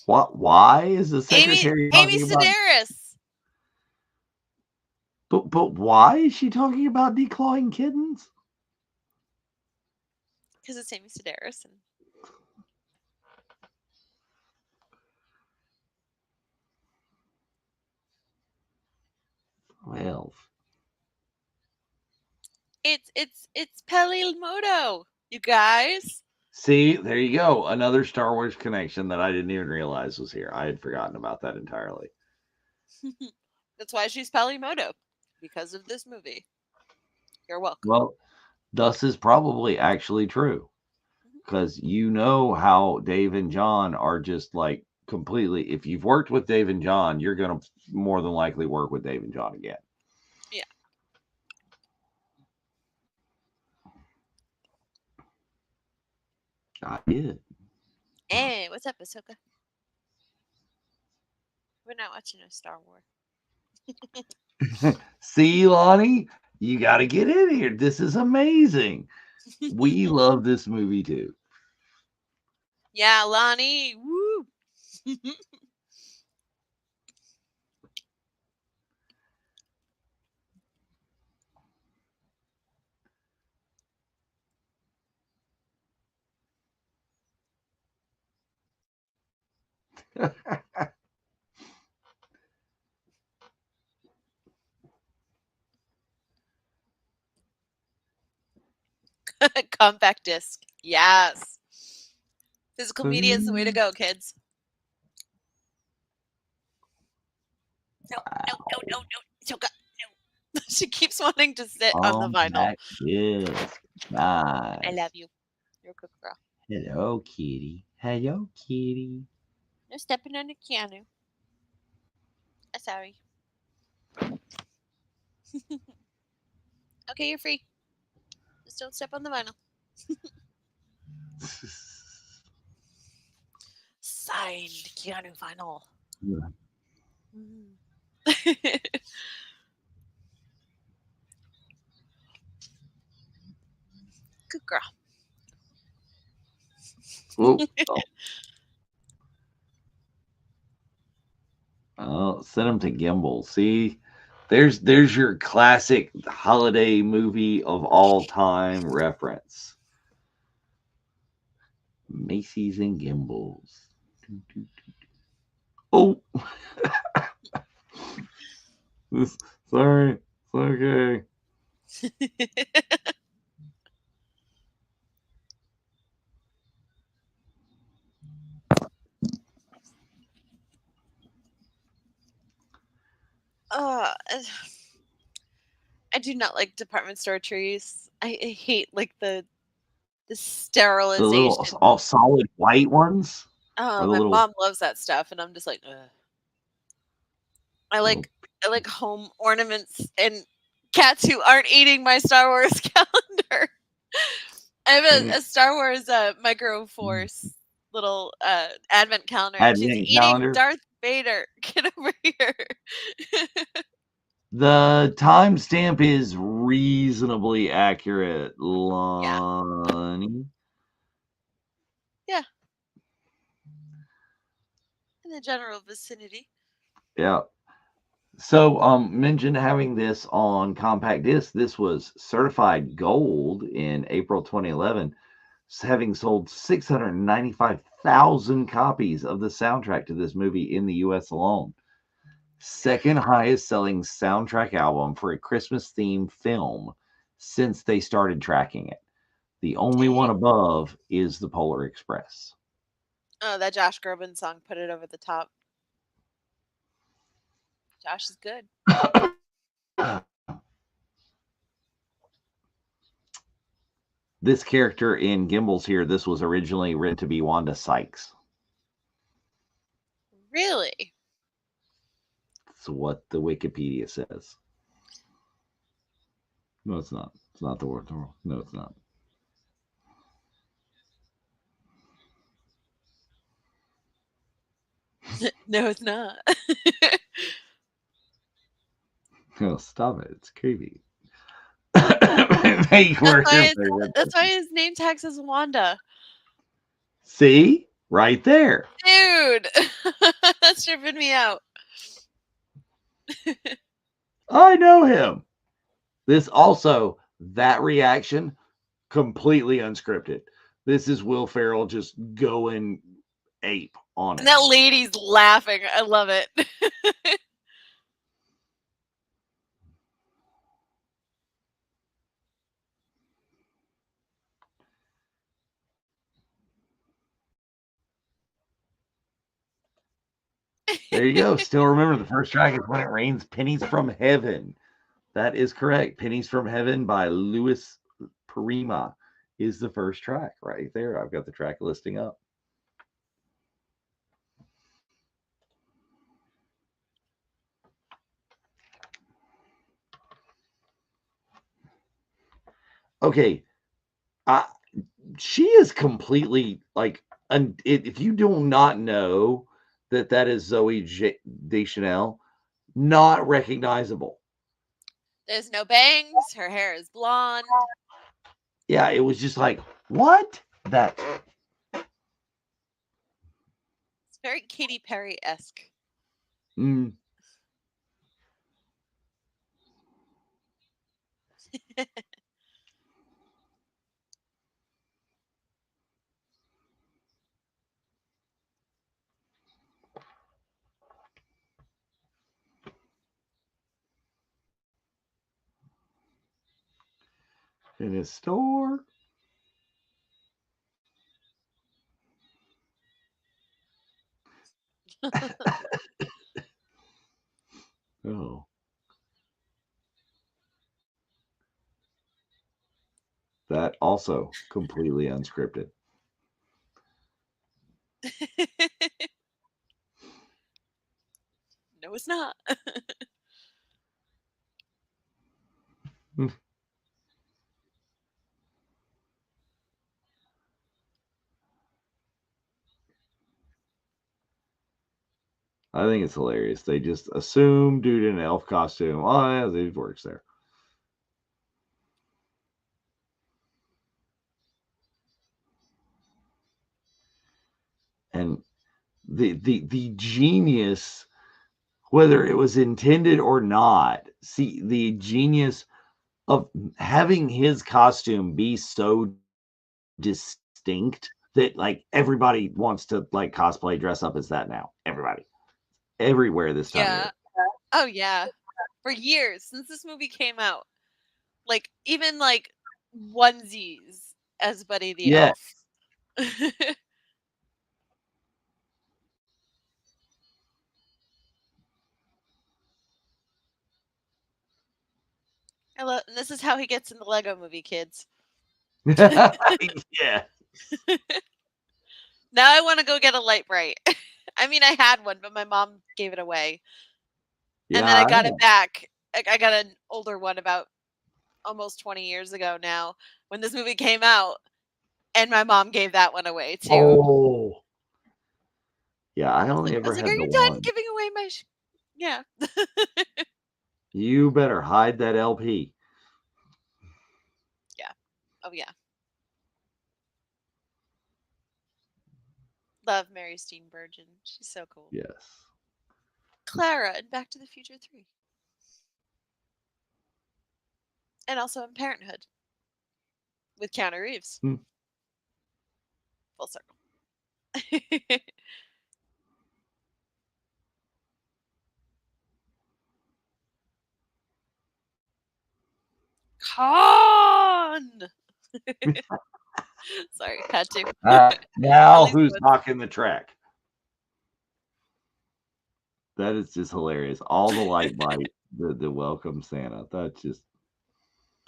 What? Why is the secretary Amy talking about? Sedaris? But why is she talking about declawing kittens? Because it's Amy Sedaris. Well, it's Pelimoto, you guys. see, there you go. Another Star Wars connection that I didn't even realize was here. I had forgotten about that entirely. That's why she's Pelimoto, because of this movie. You're welcome. Well, thus is probably actually true. Because you know how Dave and John are just like completely. If you've worked with Dave and John, you're going to more than likely work with Dave and John again. Yeah. I did. Hey, what's up, Ahsoka? We're not watching a Star Wars. See, Lonnie, you got to get in here. This is amazing. We love this movie too. Yeah, Lonnie. Woo. Compact disc. Yes. Physical media is the way to go, kids. No. Ahsoka, no. She keeps wanting to sit on the vinyl. Yes. Nice. I love you. You're a good girl. Hello, kitty. Hello, kitty. No stepping on the piano. Sorry. Okay, you're free. Just don't step on the vinyl. Signed Keanu vinyl. Yeah. Good girl. Oh. Oh, send them to Gimbal. See, there's your classic holiday movie of all time reference. Macy's and Gimbals. Oh, sorry, it's okay. I do not like department store trees. I hate like the The little sterilization. all solid white ones, or Oh, the my little mom loves that stuff, and I'm just like, ugh. I little. like I like home ornaments and cats who aren't eating my Star Wars calendar. I have a Star Wars Micro Force little advent calendar, and she's Advent eating calendar. Darth Vader. Get over here. The timestamp is reasonably accurate, Yeah, Lonnie. yeah, in the general vicinity. Yeah. So, mention having this on compact disc. This was certified gold in April 2011, having sold 695,000 copies of the soundtrack to this movie in the U.S. alone. Second highest selling soundtrack album for a Christmas themed film since they started tracking it. The only one Dang. above is the Polar Express. Oh, that Josh Groban song put it over the top. Josh is good. This character in Gimbals here, this was originally written to be Wanda Sykes. Really? That's what the Wikipedia says. No, it's not. It's not the word. No, it's not. No, it's not. No, stop it. It's creepy. Thank you That's why his name tag says Wanda. See? Right there. Dude, that's tripping me out. I know him. This also, that reaction, completely unscripted. This is Will Ferrell just going ape on it. And that lady's laughing. I love it. There you go. Still remember the first track is When It Rains, Pennies from Heaven. That is correct. Pennies from Heaven by Louis Prima is the first track right there. I've got the track listing up. Okay. She is completely like, if you do not know that that is Zoe Deschanel, not recognizable. There's no bangs. Her hair is blonde. Yeah, it was just like, what? That. It's very Katy Perry-esque. Mm. In his store. Oh. That also completely unscripted. No, it's not. I think it's hilarious. They just assume dude in an elf costume. Oh, yeah, dude works there. And the genius, whether it was intended or not, see the genius of having his costume be so distinct that like everybody wants to like cosplay, dress up as that now. Everybody, everywhere this time of Yeah. year. Oh, yeah. For years, since this movie came out. Like, even, like, onesies as Buddy the Yeah. Elf. This is how he gets in the Lego movie, kids. Yeah. Now I want to go get a light bright. I mean, I had one, but my mom gave it away. Yeah. And then I got it back. I got an older one about almost 20 years ago now when this movie came out. And my mom gave that one away too. Oh. Yeah, I I only was ever like, had are the you done one. giving away my Yeah. You better hide that LP. Yeah. Oh yeah. Love Mary Steenburgen. She's so cool. Yes. Clara in Back to the Future 3. And also in Parenthood with Keanu Reeves. Hmm. Full circle. Con! Sorry, had to. Now least who's once. knocking the track? That is just hilarious. All the light bite, the welcome Santa. That's just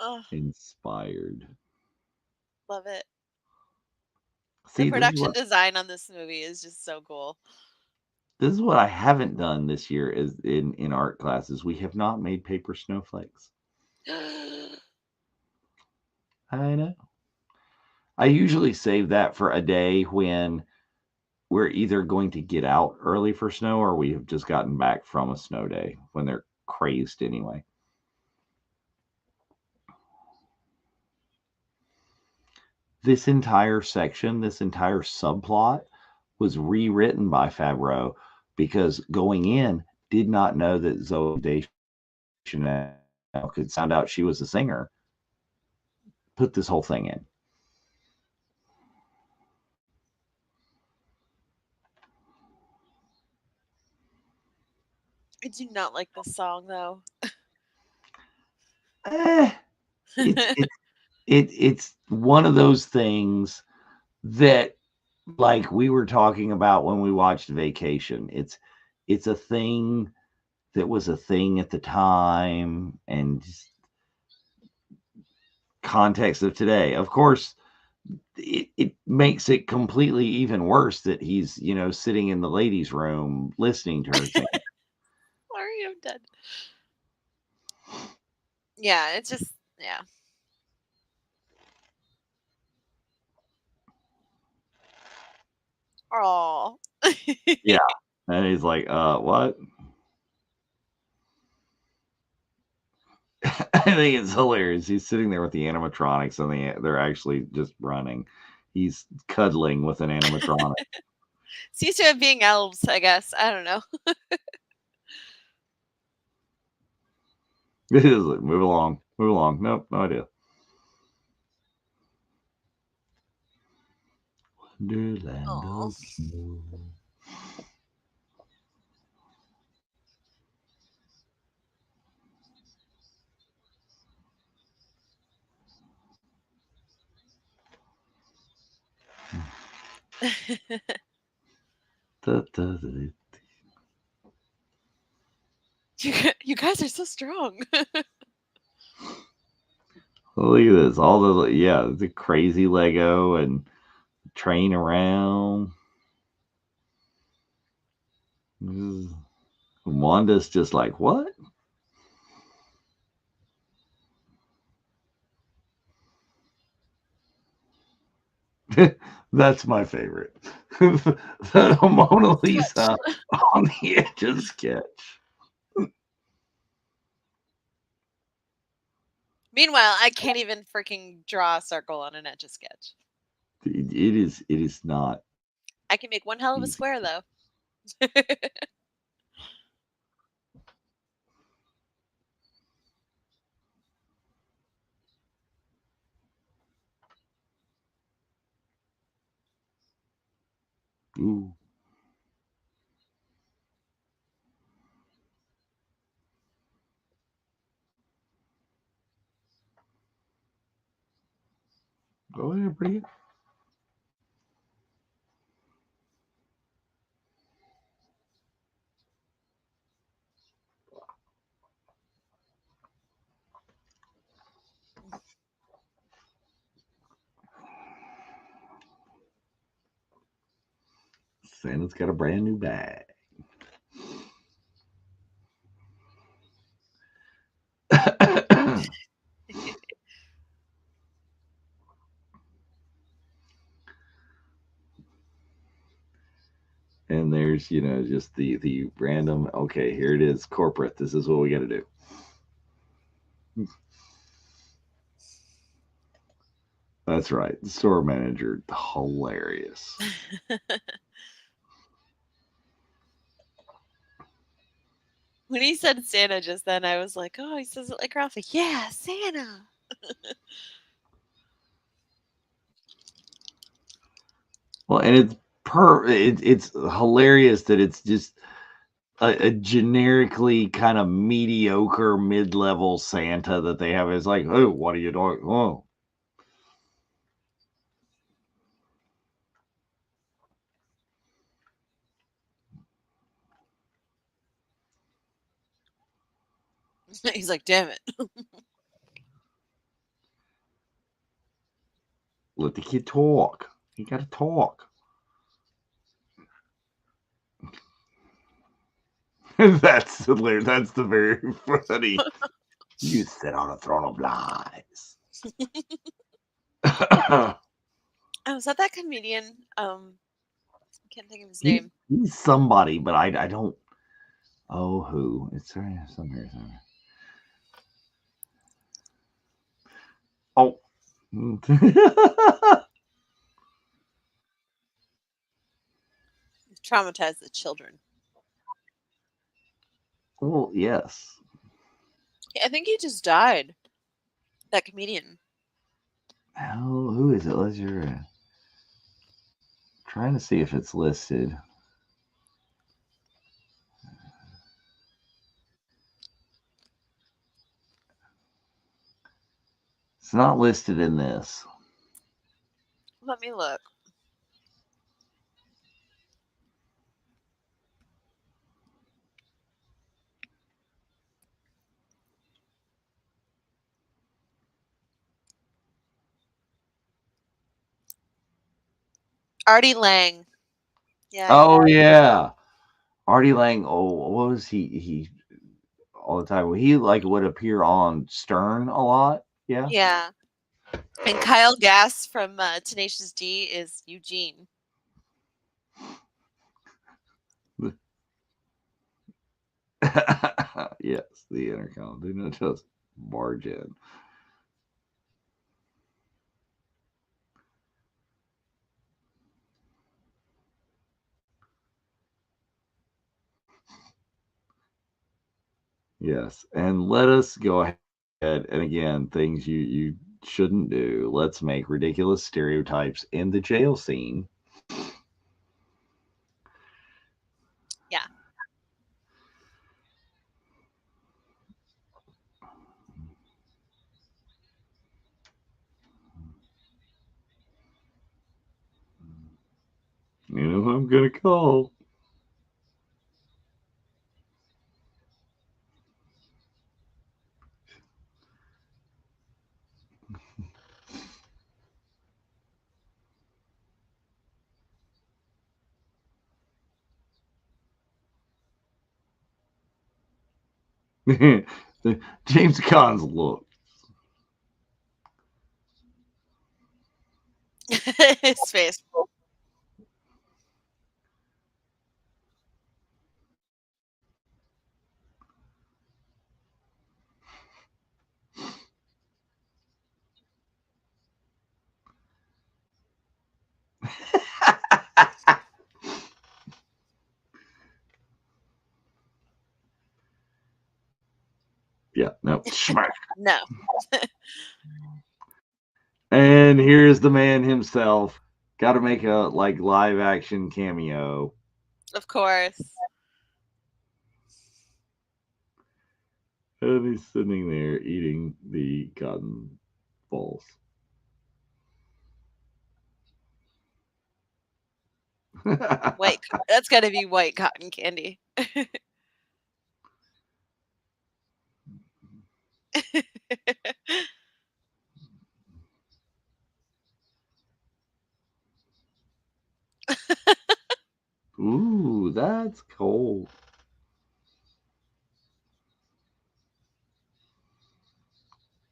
Oh, inspired. love it. The See, production design on this movie is just so cool. this is what I haven't done this year is in art classes. We have not made paper snowflakes. I know. I usually save that for a day when we're either going to get out early for snow or we have just gotten back from a snow day when they're crazed anyway. This entire section, this entire subplot was rewritten by Favreau because going in did not know that Zoe Deschanel could sound out she was a singer. Put this whole thing in. I do not like this song though. It's one of those things that like we were talking about when we watched Vacation. It's a thing that was a thing at the time and context of today. Of course, it makes it completely even worse that he's, sitting in the ladies' room listening to her sing. Sorry, I'm dead. Yeah, it's just yeah. Oh. Yeah. And he's like, what? I think it's hilarious. He's sitting there with the animatronics and they're actually just running. He's cuddling with an animatronic. It's used to it being elves, I guess. I don't know. It is like, move along. Nope, no idea. Wonderland Oh. of snow. Da, da, da. You guys are so strong. Look at this. All the crazy Lego and train around. Wanda's just like, what? That's my favorite. The Mona Lisa on the edge of sketch. Meanwhile, I can't even freaking draw a circle on an Etch a Sketch. It is not. I can make one hell of a easy. square though. Ooh. Oh, yeah, pretty good. Santa's got a brand new bag. And there's, just the random, okay, here it is, corporate. This is what we got to do. That's right. The store manager, hilarious. When he said Santa just then, I was like, oh, he says it like Ralph. Like, yeah, Santa. Well, and it's hilarious that it's just a generically kind of mediocre mid-level Santa that they have. It's like, oh, what are you doing? Oh. He's like, damn it. Let the kid talk. You got to talk. That's hilarious. That's the very funny. You sit on a throne of lies. Oh, is that comedian? I can't think of his name. He's somebody, but I don't. Oh, who? It's somewhere. Oh. Traumatize the children. Well, yes. I think he just died. That comedian. Oh, who is it? Let's trying to see if it's listed. It's not listed in this. Let me look. Artie Lang. Yeah. Oh yeah, Artie Lang. Oh, what was he all the time? He would appear on Stern a lot. Yeah. Yeah. And Kyle Gass from Tenacious D is Eugene. Yes, the intercom. Do not just barge in. Yes, and let us go ahead and again, things you shouldn't do. Let's make ridiculous stereotypes in the jail scene. Yeah. You know who I'm gonna call. James Caan's look. His face. Yeah, no, smack. No. And here's the man himself. Got to make a live action cameo. Of course. And he's sitting there eating the cotton balls. White. That's got to be white cotton candy. Ooh, that's cold.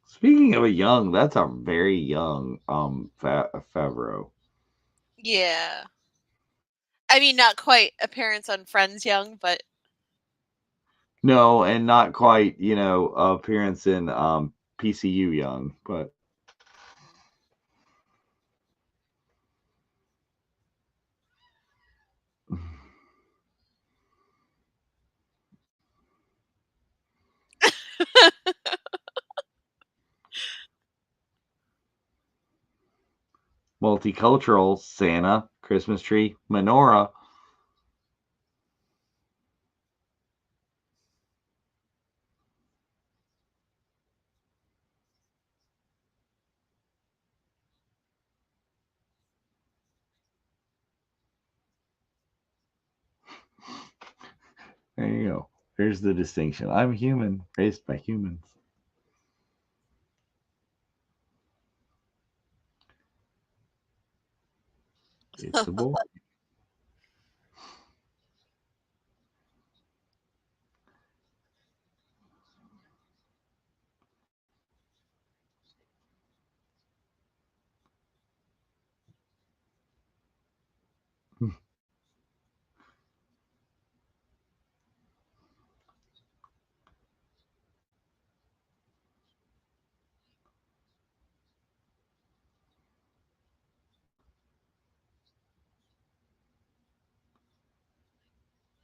Speaking of a young, that's a very young Favreau. Yeah. I mean, not quite appearance on Friends young, but No, and not quite, appearance in PCU young, but multicultural Santa, Christmas tree, menorah. There you go. There's the distinction. I'm human, raised by humans. It's a boy.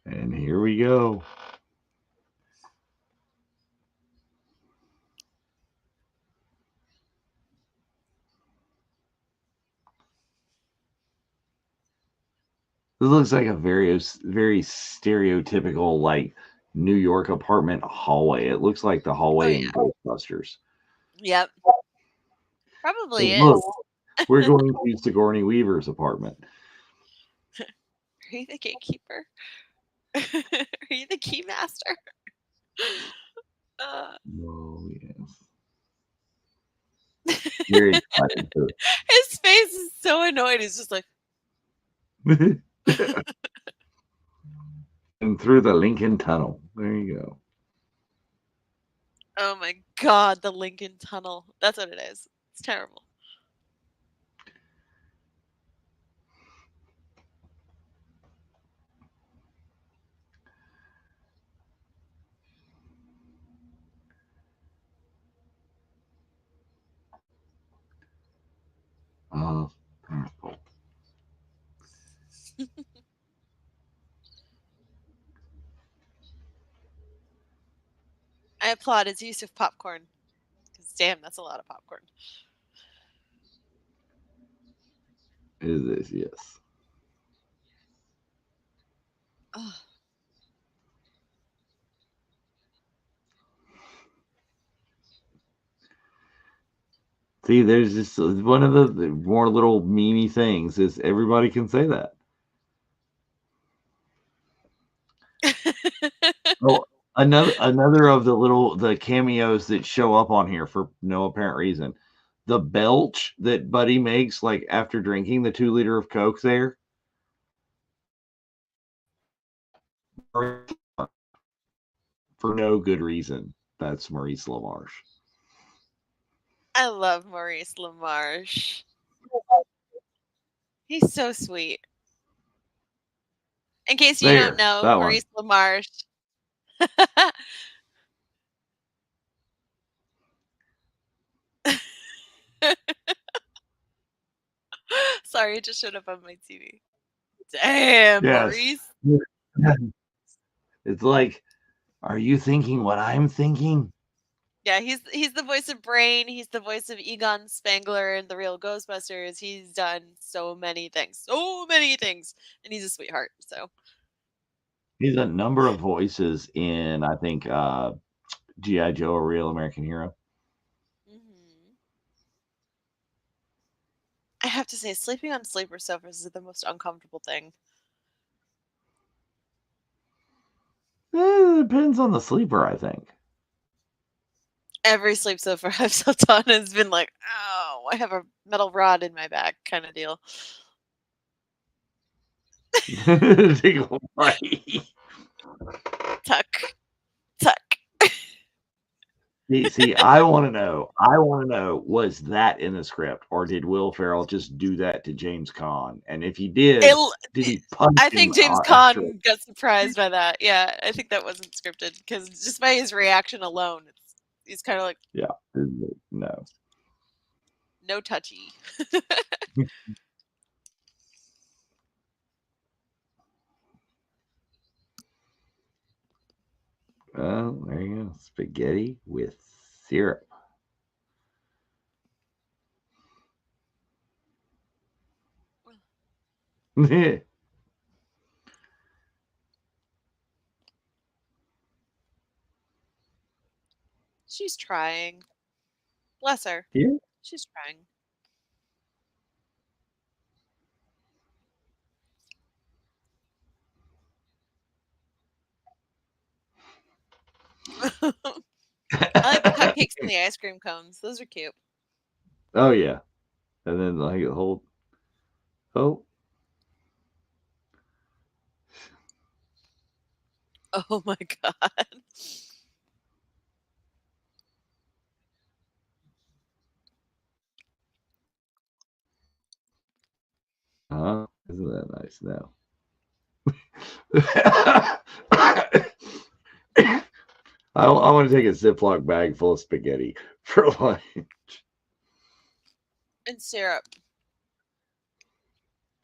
And here we go. This looks like a very, very stereotypical, like New York apartment hallway. It looks like the oh hallway yeah. in Ghostbusters. Yep. Hey, Probably look, is. we're going to Sigourney Weaver's apartment. Are you the gatekeeper? Are you the key master? Oh, yes. Very excited. His face is so annoyed. He's just like, And through the Lincoln Tunnel. There you go. oh my god, the Lincoln Tunnel. That's what it is. It's terrible. Oh, I applaud his use of popcorn. Because damn, that's a lot of popcorn. is this? Yes. Ugh. See, there's just one of the more little memey things is everybody can say that. Oh, another of the cameos that show up on here for no apparent reason. The belch that Buddy makes, like after drinking the 2 liter of Coke there. For no good reason. That's Maurice LaMarche. I love Maurice LaMarche. He's so sweet. In case you don't know, That one. Maurice LaMarche. Sorry, it just showed up on my TV. Damn, Yes. Maurice. It's like, are you thinking what I'm thinking? Yeah, he's the voice of Brain. He's the voice of Egon Spangler in the Real Ghostbusters. He's done so many things, and he's a sweetheart. So He's a number of voices in, I think, G.I. Joe, A Real American Hero. I have to say, sleeping on sleeper sofas is the most uncomfortable thing. It depends on the sleeper, I think. Every sleep sofa I've slept on has been like, oh, I have a metal rod in my back kind of deal. Take a right. Tuck. Tuck. See, I want to know. I want to know, was that in the script, or did Will Ferrell just do that to James Caan? And if he did he punch I him think James after? Caan got surprised by that. Yeah, I think that wasn't scripted because just by his reaction alone, he's kind of like, Yeah, no. no touchy. Oh, there you go. Spaghetti with syrup. She's trying. Bless her. Yeah. She's trying. I like the cupcakes and the ice cream cones. Those are cute. Oh yeah. And then like the whole oh. Oh my god. Isn't that nice now? I want to take a Ziploc bag full of spaghetti for lunch. And syrup.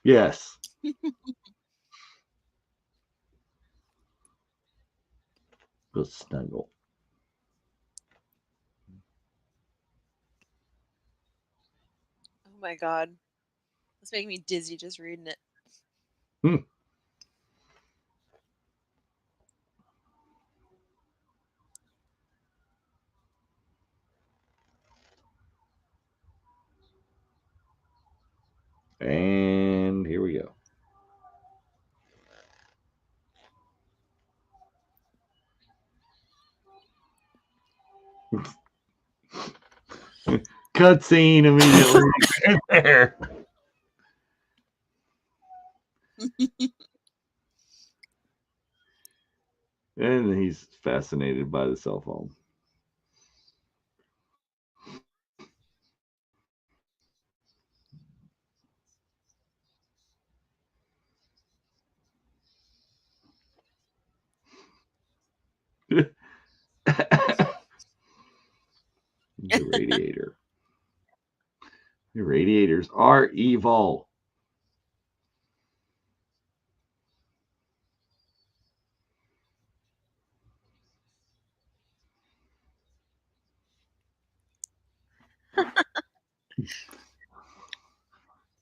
Yes. We'll snuggle. Oh my god. It's making me dizzy just reading it. And here we go. Cutscene immediately there. And he's fascinated by the cell phone. The radiator. The radiators are evil.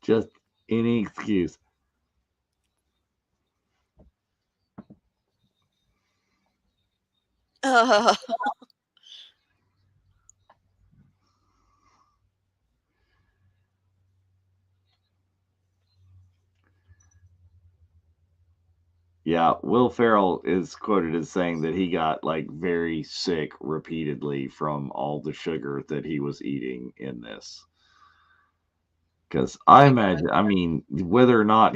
Just any excuse. Yeah, Will Ferrell is quoted as saying that he got like very sick repeatedly from all the sugar that he was eating in this. Because I imagine, I mean, whether or not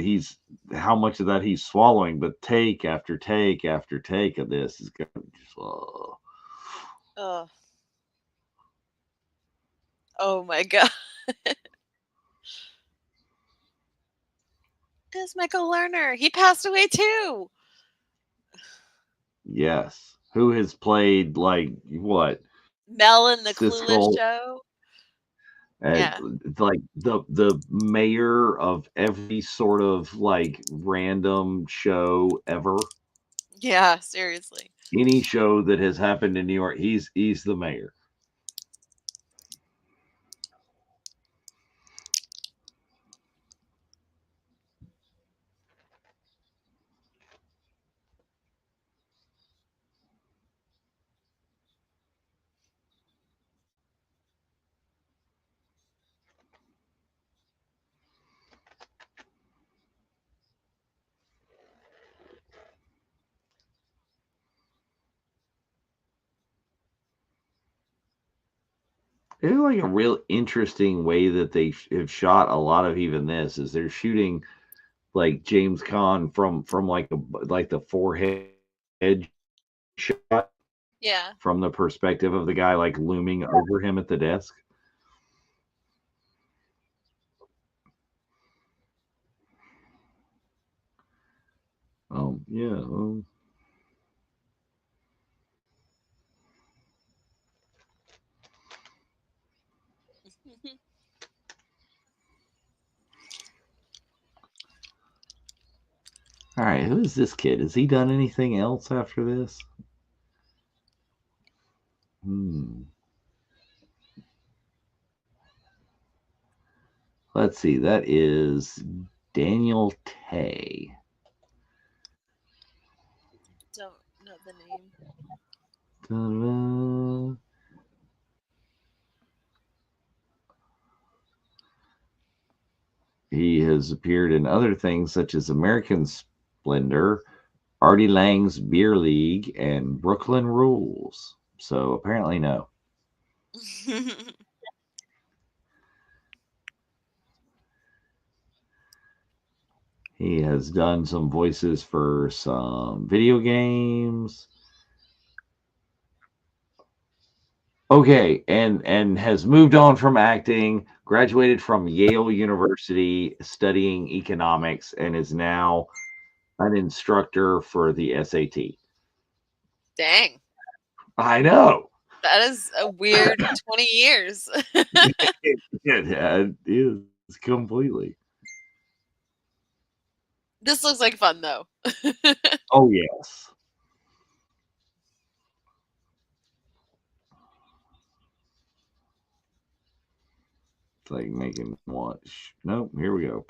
how much of that he's swallowing, but take after take after take of this is going to just, Oh my god. It's Michael Lerner. He passed away too. yes. Who has played like what? Mel in the Siskel, Clueless show. Yeah. like the mayor of every sort of like random show ever. Yeah, seriously. Any show that has happened in New York, he's the mayor. It's like a real interesting way that they have shot a lot of even this is they're shooting like James Caan from like the forehead shot Yeah. from the perspective of the guy like looming over him at the desk. Yeah. All right, who is this kid? Has he done anything else after this? Let's see. That is Daniel Tay. Don't know the name. Ta-da. He has appeared in other things such as American Splendor, Artie Lang's Beer League, and Brooklyn Rules. So apparently, no. He has done some voices for some video games. Okay, and has moved on from acting, graduated from Yale University studying economics, and is now an instructor for the SAT. Dang. I know. That is a weird 20 years. It is completely. This looks like fun, though. Oh, yes. It's like making watch. Nope, here we go.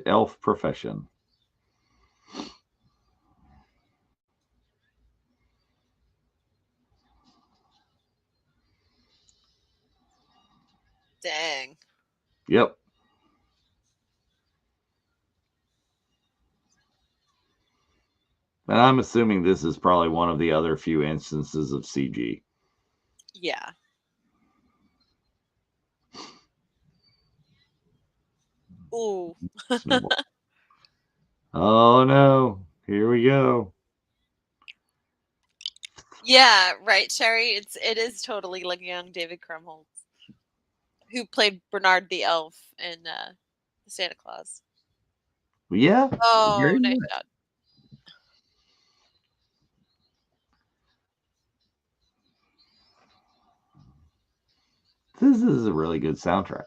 Elf profession. Dang. Yep. And I'm assuming this is probably one of the other few instances of CG. Yeah. Ooh. Oh no. Here we go. Yeah, right, Sherry. It is totally like young David Krumholtz, who played Bernard the Elf in Santa Claus. Yeah. Oh, Very nice good. shot. This is a really good soundtrack.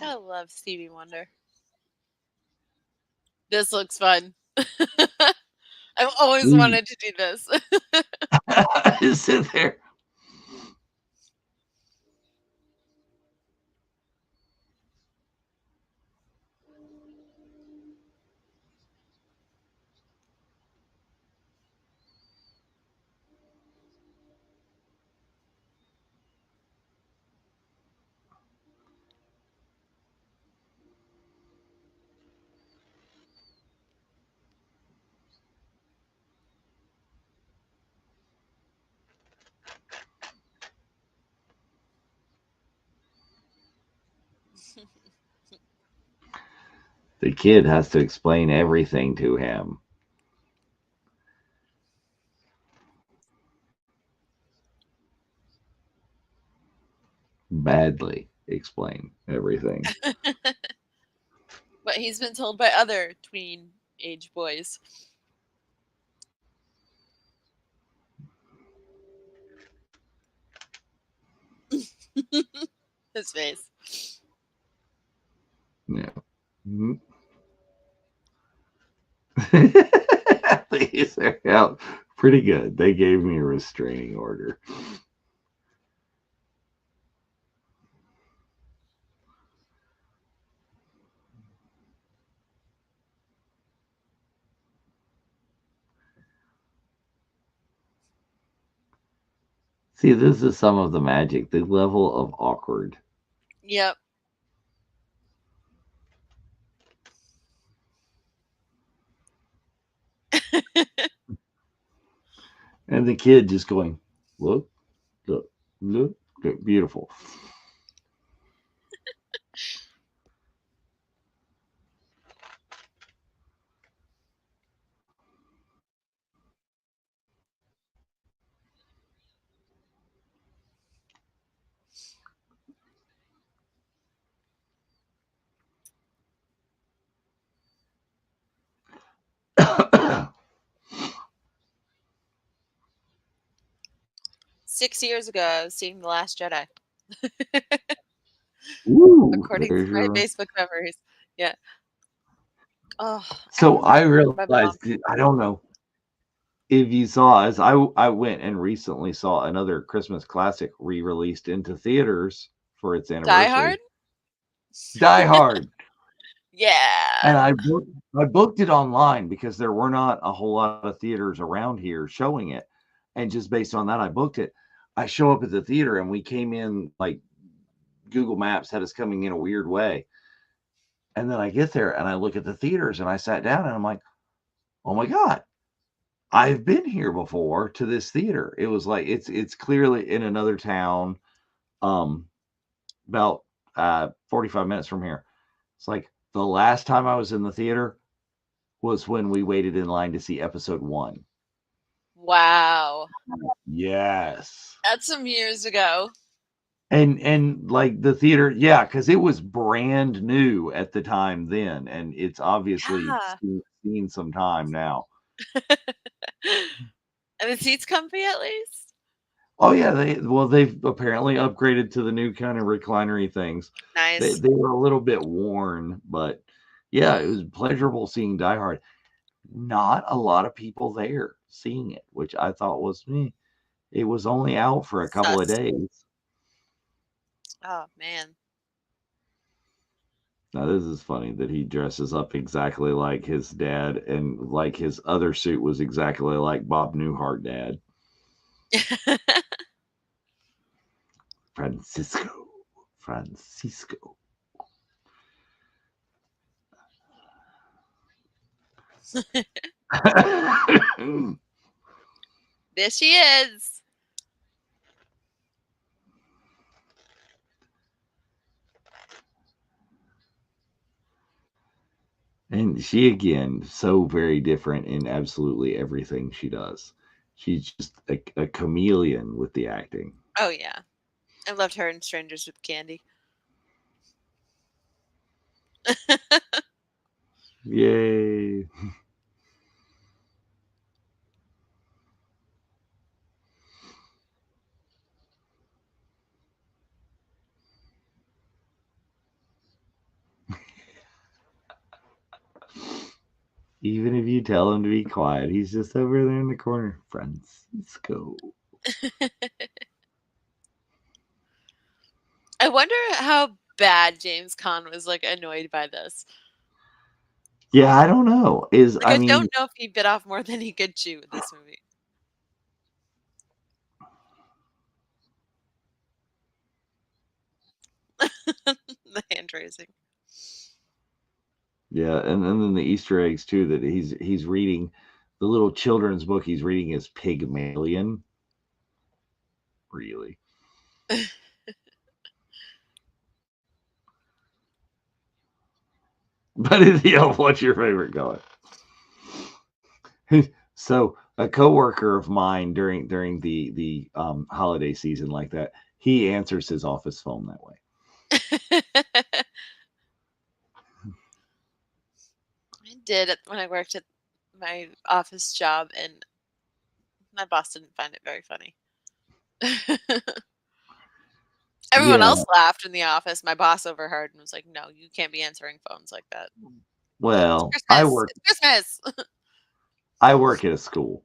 I love Stevie Wonder. This looks fun. I've always wanted to do this. Just sit there. The kid has to explain everything to him. Badly explain everything. But he's been told by other tween age boys. His face. Yeah. These are out pretty good. They gave me a restraining order. See, this is some of the magic, the level of awkward. Yep. And the kid just going, look. Look, beautiful. Six years ago, I was seeing The Last Jedi, Ooh, according to there's my your. Facebook memories. Yeah. Oh, I So remember I my mom. realized, I don't know if you saw, as I went and recently saw another Christmas classic re-released into theaters for its Die Hard? anniversary, Die Hard. And Yeah. I booked it online because there were not a whole lot of theaters around here showing it. And just based on that, I booked it. I show up at the theater and we came in like Google Maps had us coming in a weird way. And then I get there and I look at the theaters and I sat down and I'm like, oh my God, I've been here before to this theater. It was like it's clearly in another town, um, about 45 minutes from here. It's like the last time I was in the theater was when we waited in line to see episode 1. Wow. Yes. That's some years ago. And like the theater, yeah, because it was brand new at the time then, and it's obviously Yeah. seen some time now. And the seats comfy at least? Oh yeah, they've apparently upgraded to the new kind of reclinery things. They Nice. they were a little bit worn, but yeah, it was pleasurable seeing Die Hard. Not a lot of people there seeing it, which I thought was me. It was only out for a couple of Sus. days. Oh, man. Now this is funny that he dresses up exactly like his dad, and like his other suit was exactly like Bob Newhart dad. Francisco. Francisco. There she is. And she again, so very different in absolutely everything she does. She's just a chameleon with the acting. Oh, yeah. I loved her in Strangers with Candy. Yay. Even if you tell him to be quiet, he's just over there in the corner. Francisco. I wonder how bad James Caan was like annoyed by this. Yeah, I don't know. Like, I don't know if he bit off more than he could chew with this movie. The hand raising. Yeah, and then the Easter eggs too that he's reading the little children's book he's reading is Pygmalion. Really? But yeah, what's your favorite color? So a coworker of mine during the holiday season like that, he answers his office phone that way. I did it when I worked at my office job, and my boss didn't find it very funny. Everyone Yeah. else laughed in the office. My boss overheard and was like, "No, you can't be answering phones like that." Well, It's Christmas. It's Christmas. I work at a school.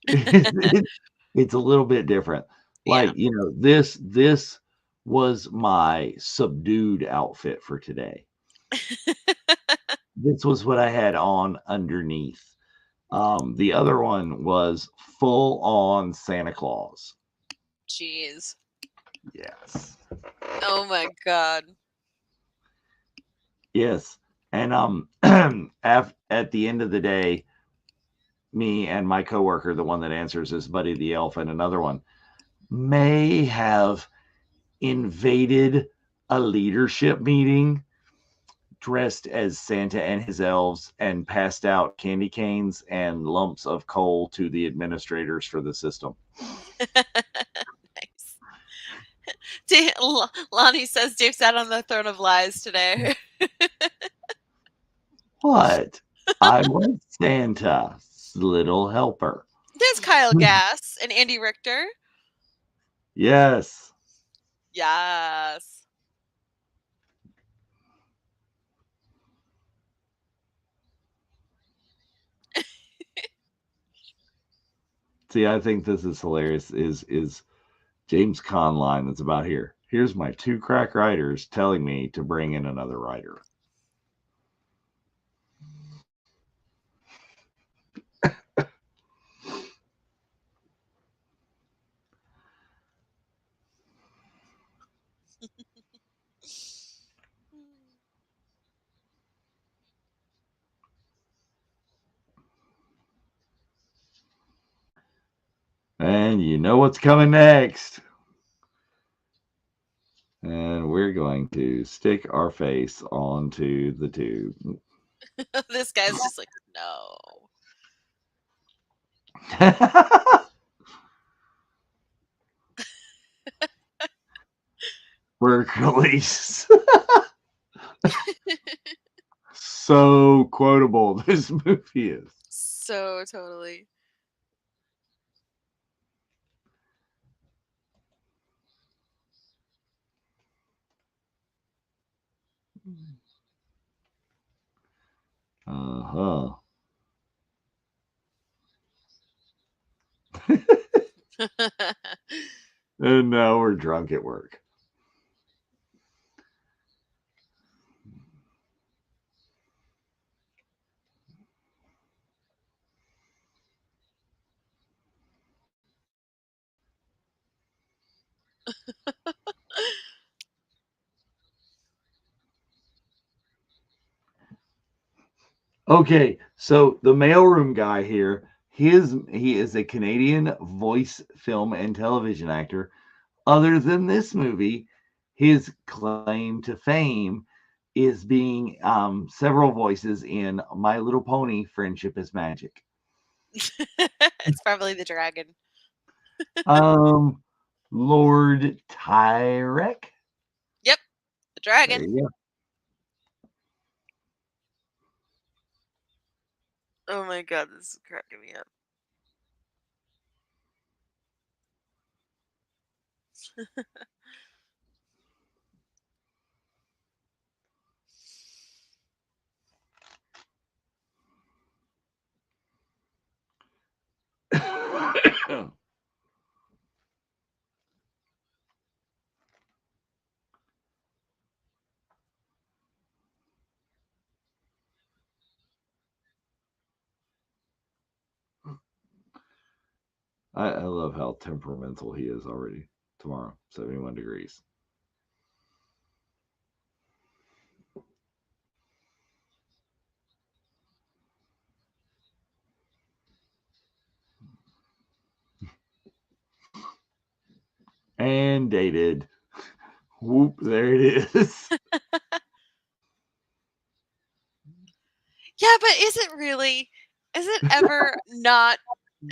It's a little bit different. Yeah. Like, this was my subdued outfit for today. This was what I had on underneath. The other one was full on Santa Claus. Jeez. Yes. Oh my god. Yes. And at the end of the day, me and my coworker, the one that answers is Buddy the Elf, and another one, may have invaded a leadership meeting dressed as Santa and his elves and passed out candy canes and lumps of coal to the administrators for the system. Nice. Lonnie says Dave sat on the throne of lies today. What? I was Santa's little helper. There's Kyle Gass and Andy Richter. Yes. Yes. See, I think this is hilarious. Is James Caan line that's about here. Here's my 2 crack writers telling me to bring in another writer. And you know what's coming next. And we're going to stick our face onto the tube. This guy's just like, no. Work release. So quotable this movie is. So totally. Uh-huh. And now we're drunk at work. Okay, so the mailroom guy here, he is a Canadian voice, film, and television actor. Other than this movie, his claim to fame is being several voices in My Little Pony: Friendship is Magic. It's probably the dragon. Lord Tyrek. Yep, the There dragon. you go. Oh my god, this is cracking me up. I love how temperamental he is already. Tomorrow, 71 degrees. And dated. Whoop, there it is. Yeah, but is it really? Is it ever not?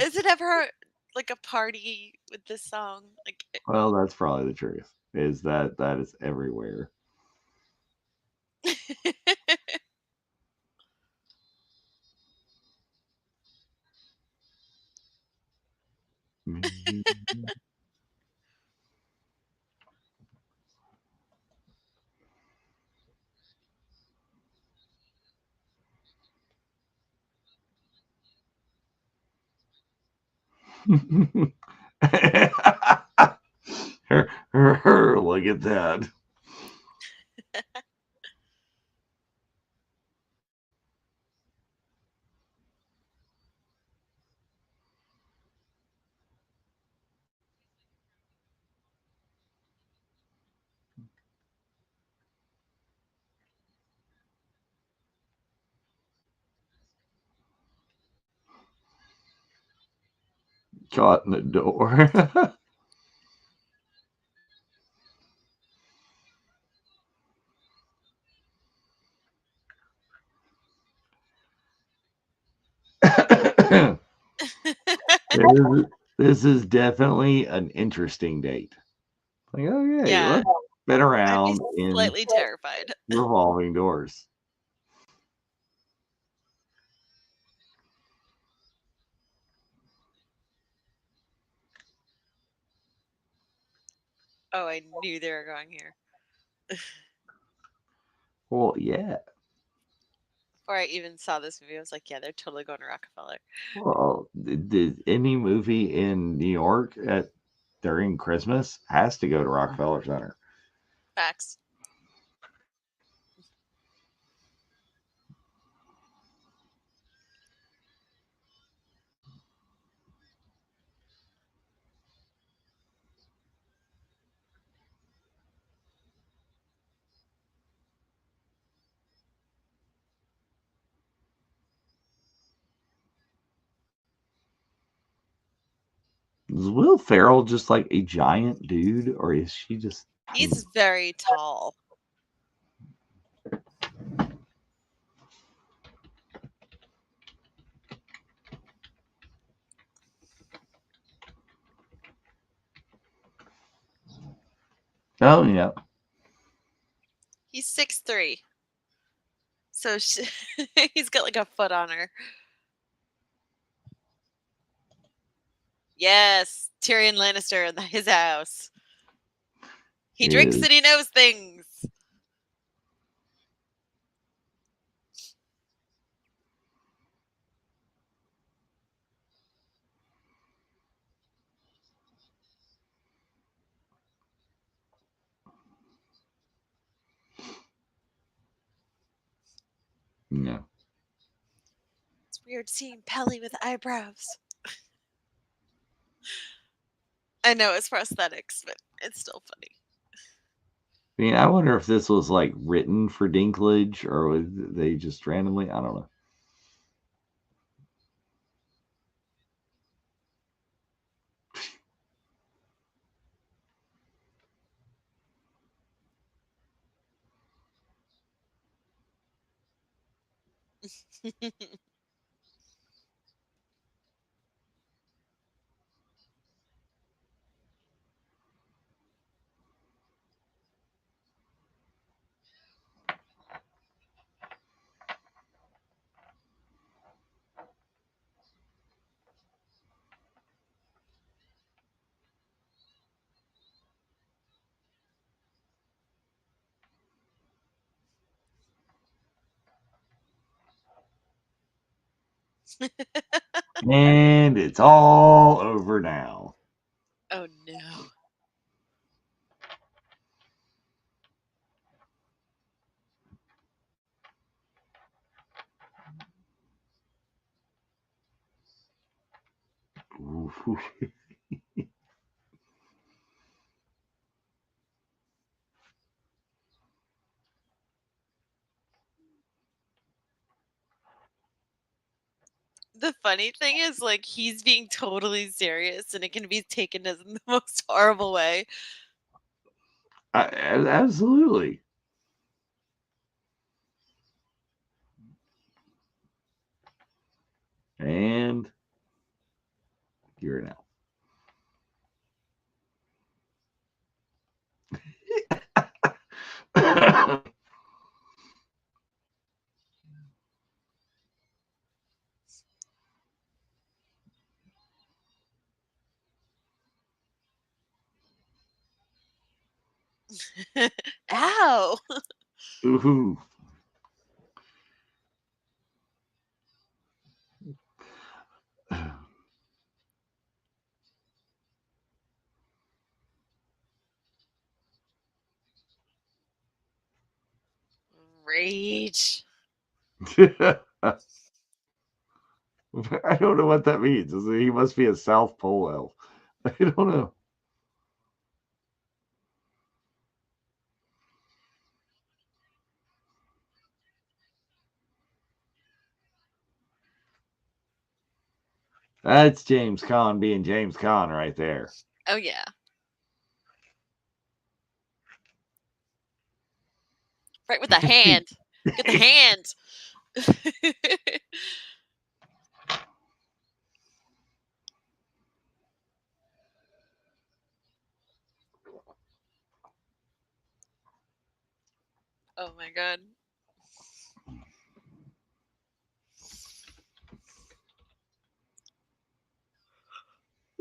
Is it ever like a party with this song? Like, Well, that's probably the truth. Is that is everywhere. Look at that. Caught in the door. This is definitely an interesting date. Like, okay, Yeah. look, been I'd around be in slightly terrified. revolving doors. Oh, I knew they were going here. Well, yeah. Before I even saw this movie, I was like, yeah, they're totally going to Rockefeller. Well, did any movie in New York during Christmas has to go to Rockefeller Center? Facts. Is Will Ferrell just like a giant dude, or is she just tiny? He's very tall. Oh yeah. He's 6'3". So he's got like a foot on her. Yes, Tyrion Lannister in his house. He drinks and he knows things. Yeah. It's weird seeing Pelly with eyebrows. I know it's prosthetics, but it's still funny. I mean, I wonder if this was like written for Dinklage, or was they just randomly? I don't know. And it's all over now. Oh no. Ooh. The funny thing is, like, he's being totally serious and it can be taken as in the most horrible way. Absolutely. And here now. Ow. Ooh. Rage. I don't know what that means. He must be a South Pole elf. I don't know. That's James Caan being James Caan right there. Oh yeah. Right with the hand. Get the hand. Oh my god.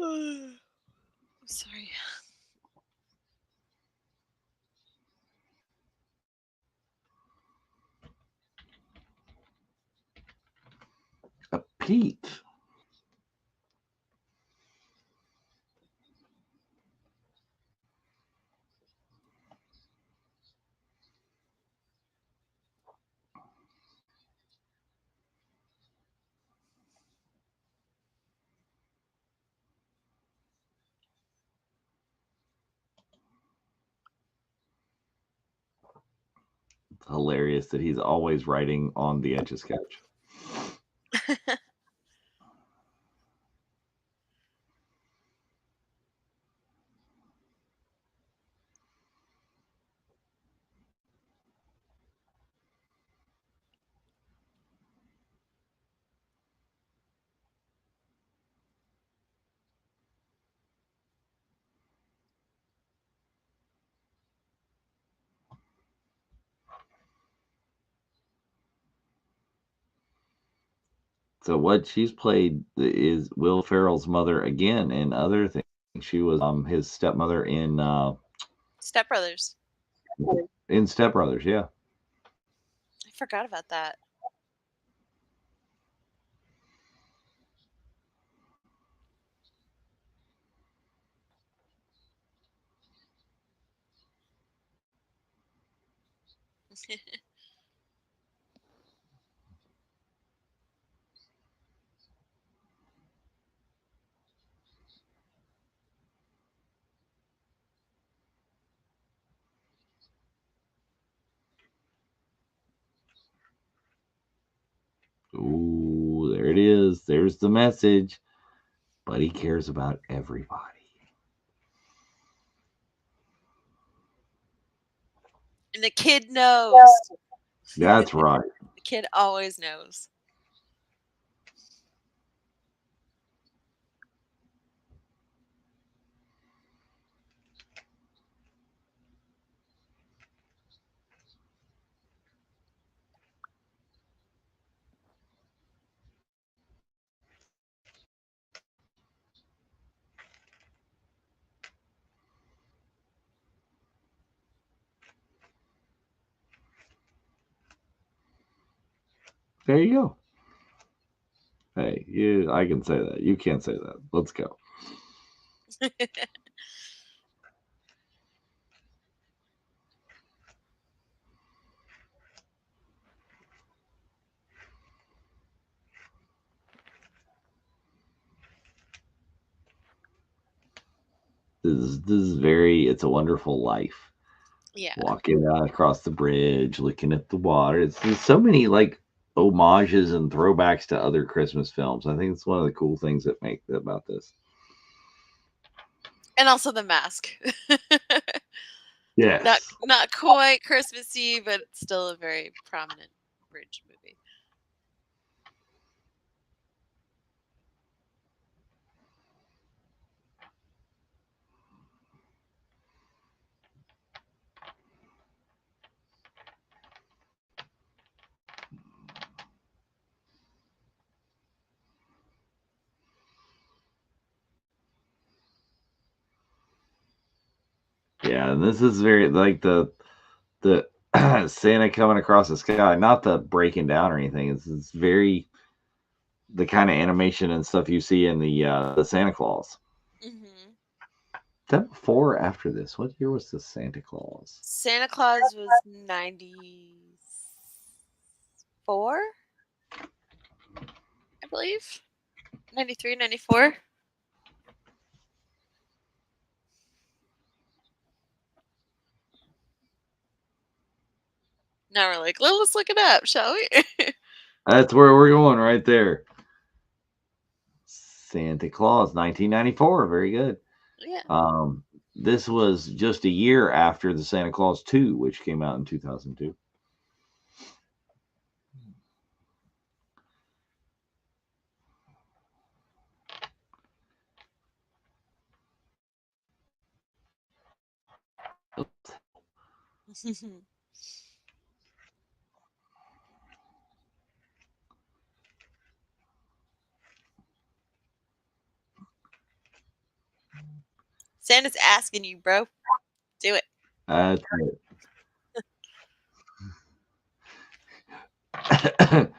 I'm sorry. A Pete. It's hilarious that he's always writing on the Etch-a-Sketch. So what she's played is Will Ferrell's mother again and other things. She was his stepmother Step Brothers. in Step Brothers, yeah. I forgot about that. Ooh, there it is. There's the message. But he cares about everybody. And the kid knows. That's right. The kid always knows. There you go. Hey, I can say that. You can't say that. Let's go. This is very. It's a Wonderful Life. Yeah. Walking across the bridge, looking at the water. There's so many like homages and throwbacks to other Christmas films. I think it's one of the cool things that make about this. And also the mask. Yes. Not quite Christmassy, but still a very prominent bridge movie. Yeah, and this is very like the Santa coming across the sky, not the breaking down or anything. It's very the kind of animation and stuff you see in the Santa Claus. Mm-hmm. Is that before or after this? What year was the Santa Claus? Santa Claus was 94, I believe. 93, 94. Now we're like, well, let's look it up, shall we? That's where we're going right there. Santa Claus, 1994. Very good. Yeah. This was just a year after the Santa Claus 2, which came out in 2002. Santa's asking you, bro. Do it. That's it.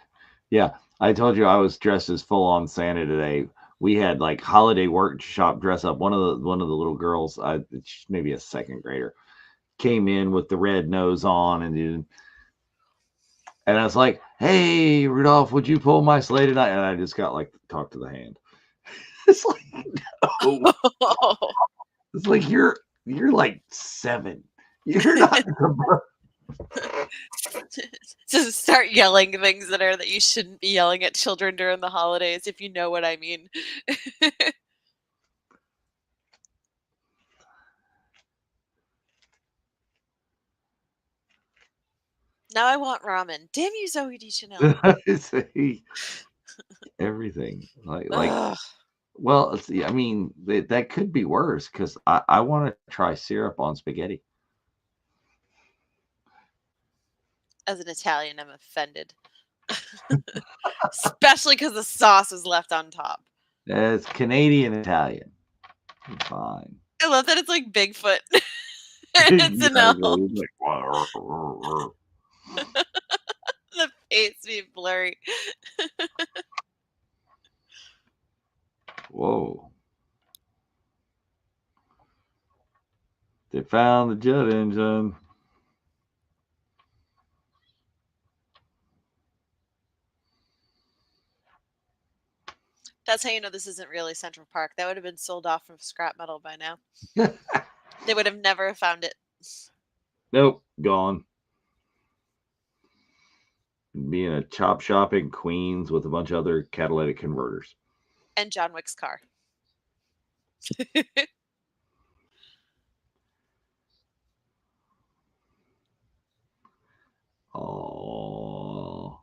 Yeah, I told you I was dressed as full on Santa today. We had like holiday workshop dress up. One of the little girls, maybe a second grader, came in with the red nose on, and I was like, "Hey, Rudolph, would you pull my sleigh tonight?" And I just got like talk to the hand. It's like, no. It's like you're like 7. You're not. Just start yelling things that you shouldn't be yelling at children during the holidays, if you know what I mean. Now I want ramen. Damn you, Zoe Deschanel. See, everything like Ugh. well, see, I mean that could be worse because I want to try syrup on spaghetti. As an Italian, I'm offended. Especially because the sauce was left on top. It's Canadian Italian. Fine. I love that it's like Bigfoot. It's an elf. The face being blurry. Whoa. They found the jet engine. That's how you know this isn't really Central Park. That would have been sold off from scrap metal by now. They would have never found it. Nope, gone. Being a chop shop in Queens with a bunch of other catalytic converters. And John Wick's car. Oh.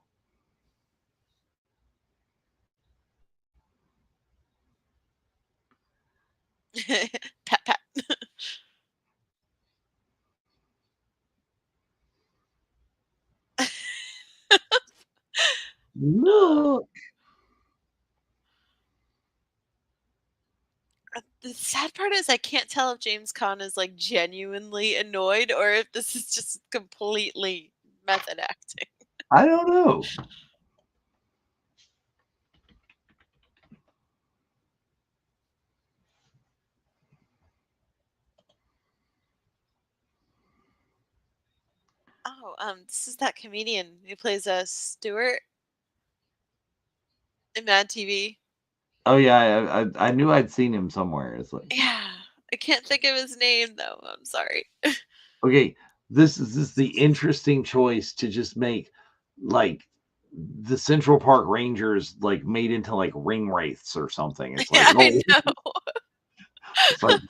Pat, pat. Look. The sad part is I can't tell if James Caan is like genuinely annoyed or if this is just completely method acting. I don't know. Oh, this is that comedian who plays Stuart in Mad TV. Oh yeah, I knew I'd seen him somewhere. It's like, Yeah, I can't think of his name though. I'm sorry. okay, this is the interesting choice to just make like the Central Park Rangers like made into like ring wraiths or something. It's like, I know. it's like,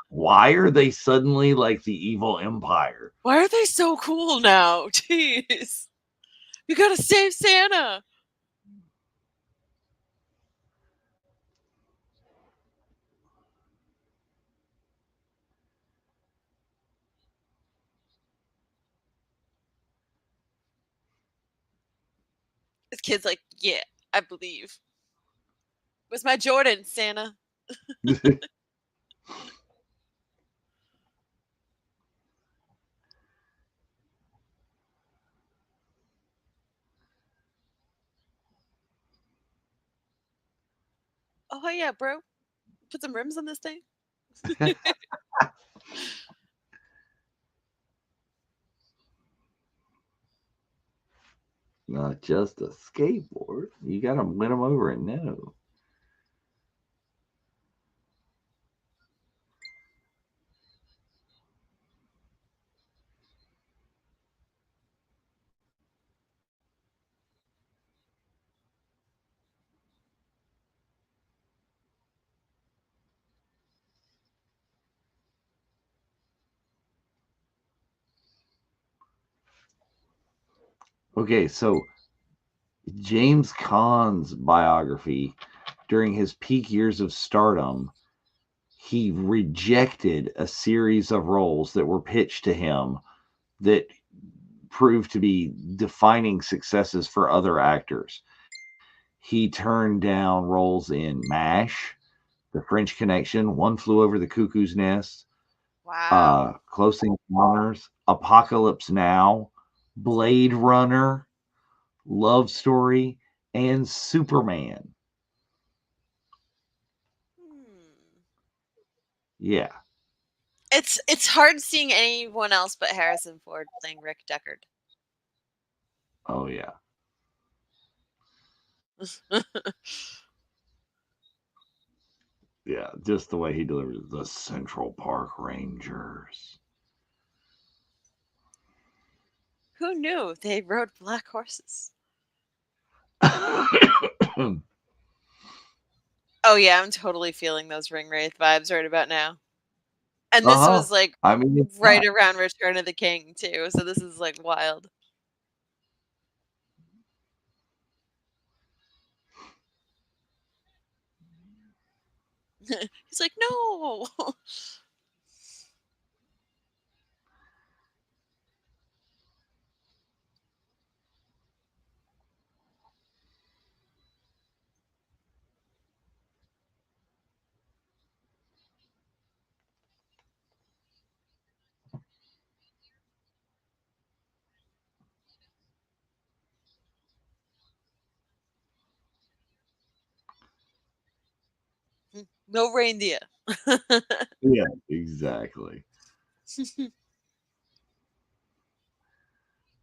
why are they suddenly like the evil empire? Why are they so cool now? Jeez, you gotta save Santa. This kid's like, yeah, I believe. Where's my Jordan, Santa? Oh yeah, bro. Put some rims on this thing. Not just a skateboard. You gotta win them over and know. Okay, so James Caan's biography during his peak years of stardom, he rejected a series of roles that were pitched to him that proved to be defining successes for other actors. He turned down roles in MASH, The French Connection, One Flew Over the Cuckoo's Nest, Wow. Close Encounters, Apocalypse Now, Blade Runner, Love Story, and Superman. Hmm. Yeah. It's hard seeing anyone else but Harrison Ford playing Rick Deckard. Oh yeah. Yeah, just the way he delivers the Central Park Rangers. Who knew they rode black horses? Oh yeah, I'm totally feeling those Ring Wraith vibes right about now. And this was like I mean, it's right not. around Return of the King too, so this is like wild. He's like, no. No reindeer. Yeah, exactly.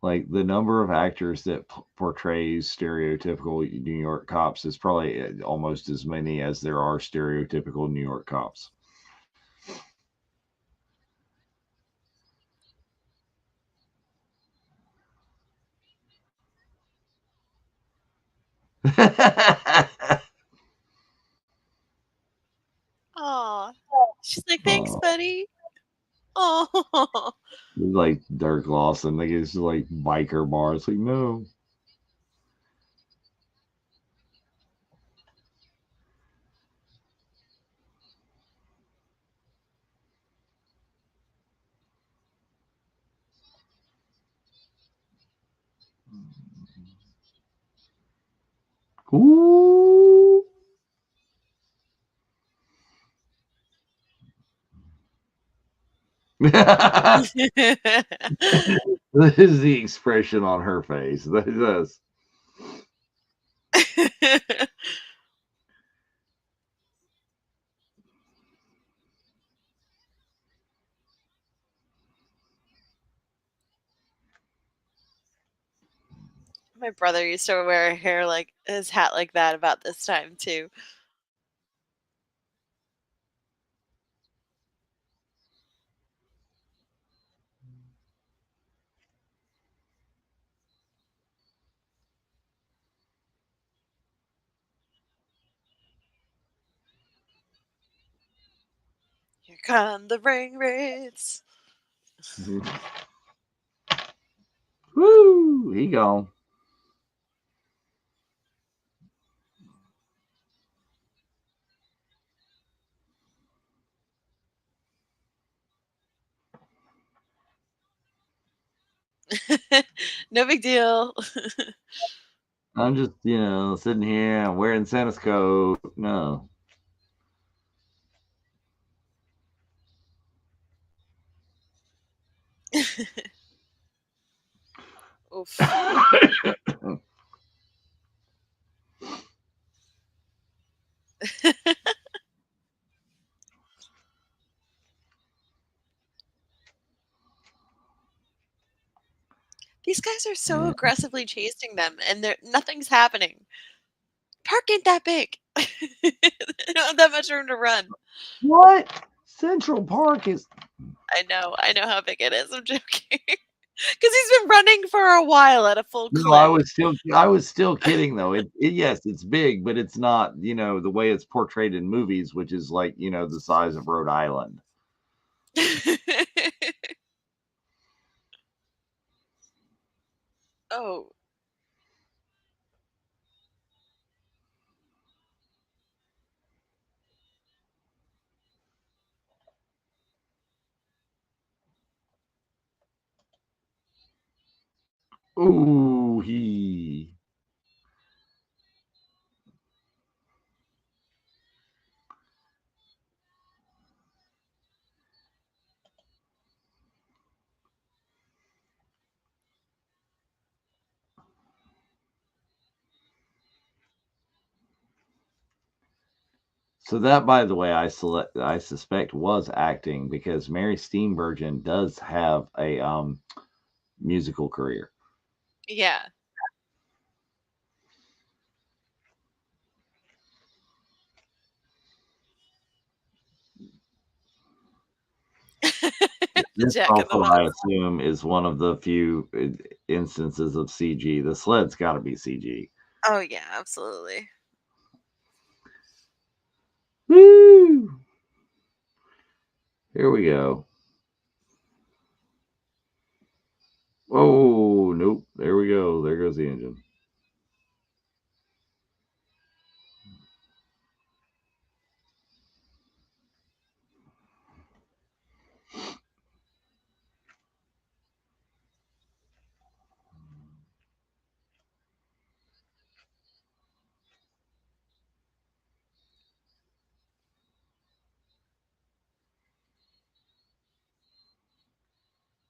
Like the number of actors that portrays stereotypical New York cops is probably almost as many as there are stereotypical New York cops. Aw. She's like, thanks, uh, buddy. Oh. like Dirk Lawson, like it's like biker bar. It's like no. Ooh. This is the expression on her face. That is. My brother used to wear hair like his hat like that about this time too. Here come the ring wraiths. Woo! He gone. No big deal. I'm just, sitting here. I'm wearing Santa's coat. No. Oof. These guys are so Yeah. aggressively chasing them and nothing's happening. Park ain't that big. They don't have that much room to run. What? Central Park is. I know how big it is. I'm joking. Because he's been running for a while at a full No, clip. I was still kidding though. Yes, it's big, but it's not, the way it's portrayed in movies, which is like, the size of Rhode Island. Oh. Ooh, he. So that, by the way, I suspect was acting because Mary Steenburgen does have a musical career. Yeah. The This Jack in the also, I Box. assume, is one of the few instances of CG. The sled's got to be CG. Oh yeah, absolutely. Woo! Here we go. Oh, nope. There we go. There goes the engine.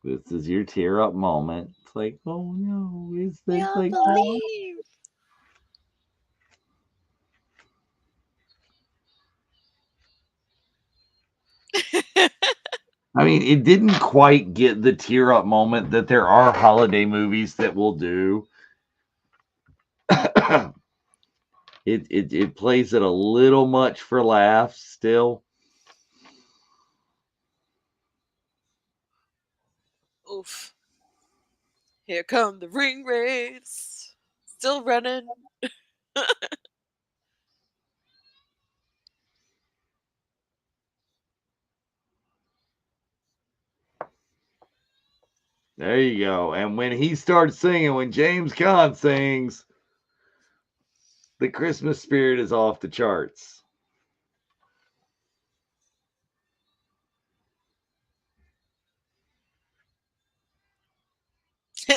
This is your tear up moment. It's like, oh no, is We this all like believe. I mean, it didn't quite get the tear up moment that there are holiday movies that will do. It plays it a little much for laughs still. Oof. Here come the ring race. Still running. There you go. And when he starts singing, when James Caan sings, the Christmas spirit is off the charts.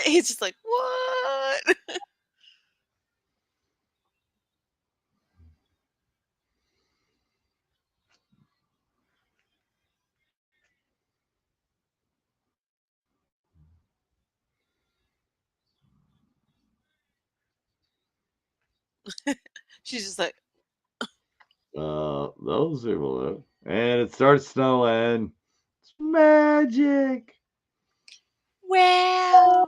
He's just like, what? She's just like, Those are blue. And it starts snowing. It's magic. wow.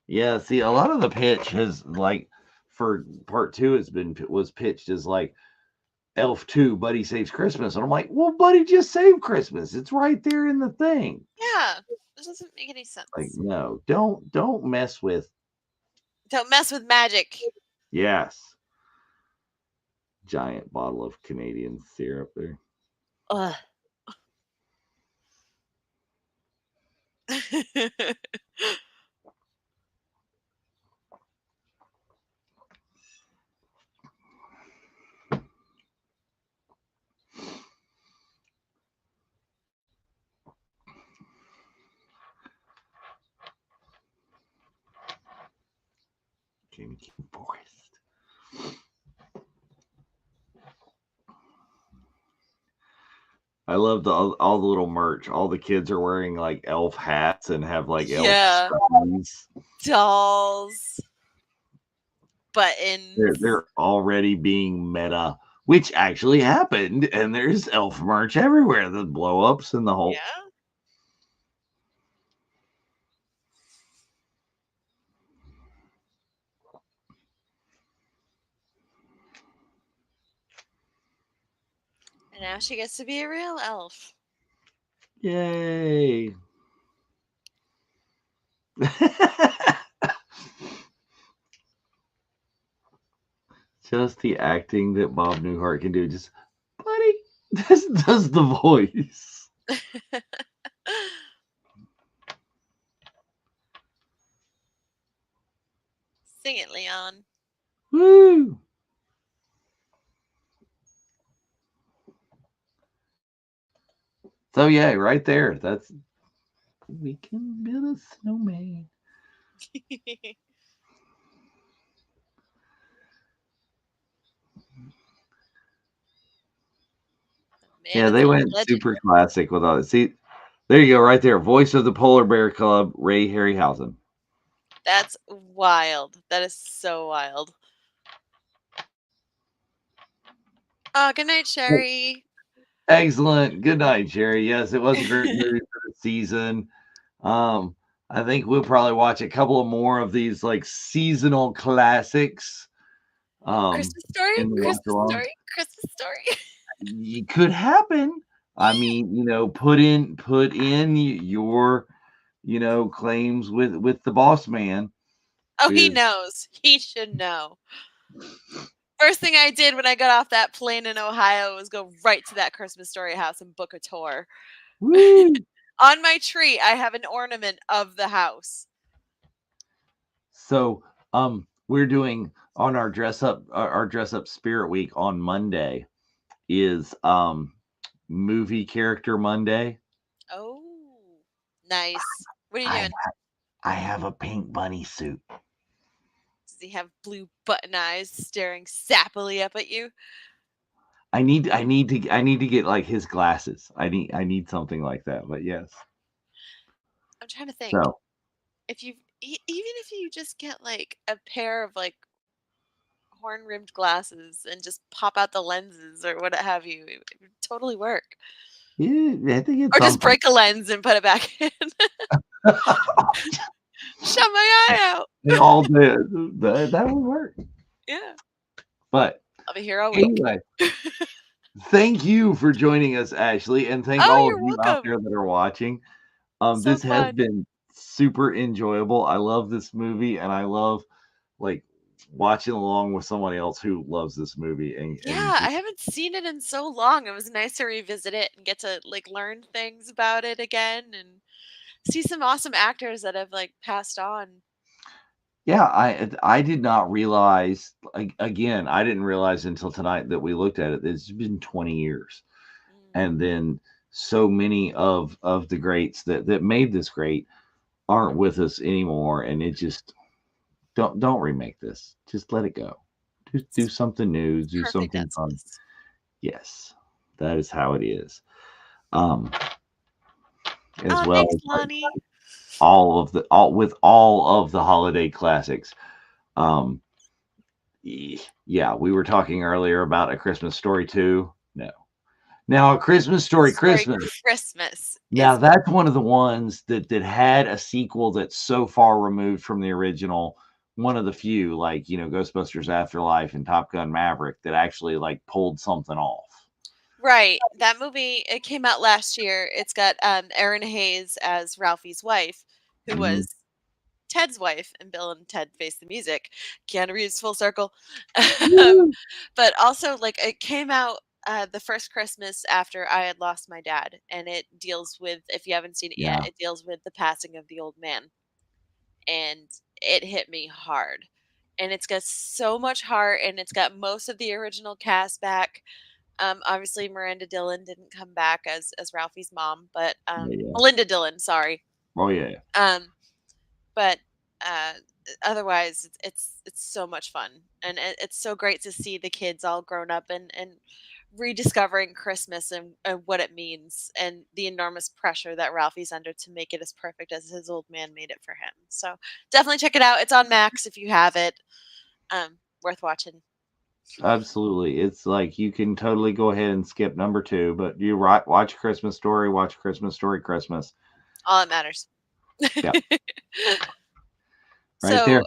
Yeah, see, a lot of the pitch has like for part two was pitched as like Elf 2, Buddy Saves Christmas. And I'm like, well, Buddy just saved Christmas. It's right there in the thing. Yeah. This doesn't make any sense. Like, no, don't mess with. Don't mess with magic. Yes. Giant bottle of Canadian syrup there. Ugh. Jamie King Forest. I love all the little merch. All the kids are wearing like elf hats and have like Yeah. elf strings. Dolls. Buttons. They're already being meta, which actually happened, and there's elf merch everywhere. The blow ups and the whole. Yeah. And now she gets to be a real elf. Yay. Just the acting that Bob Newhart can do. Just, buddy, this does the voice. Sing it, Leon. Woo! So yeah, right there. That's we can build a snowman. Yeah, they went super classic with all this. See, there you go, right there. Voice of the Polar Bear Club, Ray Harryhausen. That's wild. That is so wild. Oh, good night, Sherry. Excellent. Good night, Jerry. Yes, it was a great movie for the season. I think we'll probably watch a couple of more of these like seasonal classics. Christmas story, In the Christmas watch-along. story, Christmas story. It could happen. I mean, put in your, claims with the boss man. Oh, he knows. He should know. First thing I did when I got off that plane in Ohio was go right to that Christmas Story house and book a tour. Woo! On my tree, I have an ornament of the house. So, we're doing on our dress up spirit week on Monday is movie character Monday. Oh, nice. What are you doing? I have a pink bunny suit. Does he have blue button eyes staring sappily up at you? I need to get like his glasses. I need something like that. But yes. I'm trying to think. So, if you even if you just get like a pair of like horn rimmed glasses and just pop out the lenses or what have you, it would totally work. yeah, I think it's Or just break a lens and put it back in. Shut my eye out. And all that would work. Yeah. But I'll be here all week. Anyway, thank you for joining us, Ashlee, and thank all of you welcome. out there that are watching. This has been super enjoyable. I love this movie, and I love like watching along with somebody else who loves this movie. And I haven't seen it in so long. It was nice to revisit it and get to like learn things about it again and see some awesome actors that have like passed on. Yeah, I did not realize. Again, I didn't realize until tonight that we looked at it. It's been 20 years, and then so many of the greats that made this great aren't with us anymore, and it just don't remake this. Just let it go. Do something new. Do something fun. Yes, that is how it is. As well, thanks, Lonnie. all of the holiday classics. Yeah, we were talking earlier about A Christmas Story 2. No. Now, A Christmas Story Christmas. Now, that's one of the ones that had a sequel that's so far removed from the original. One of the few, like, Ghostbusters Afterlife and Top Gun Maverick, that actually like pulled something off. Right. That movie, it came out last year. It's got Erin Hayes as Ralphie's wife, who was Ted's wife in Bill and Ted Face the Music. Keanu Reeves, full circle. But also, like, it came out the first Christmas after I had lost my dad. And it deals with, if you haven't seen it yet, it deals with the passing of the old man. And it hit me hard. And it's got so much heart, and it's got most of the original cast back. Obviously, Miranda Dillon didn't come back as Ralphie's mom, but Melinda Dillon, sorry. Oh yeah. But otherwise, it's so much fun, and it's so great to see the kids all grown up and rediscovering Christmas and what it means, and the enormous pressure that Ralphie's under to make it as perfect as his old man made it for him. So definitely check it out. It's on Max if you have it. Worth watching. Absolutely. It's like you can totally go ahead and skip number 2, but you watch Christmas Story, watch Christmas Story Christmas. All that matters. Yeah. Right there.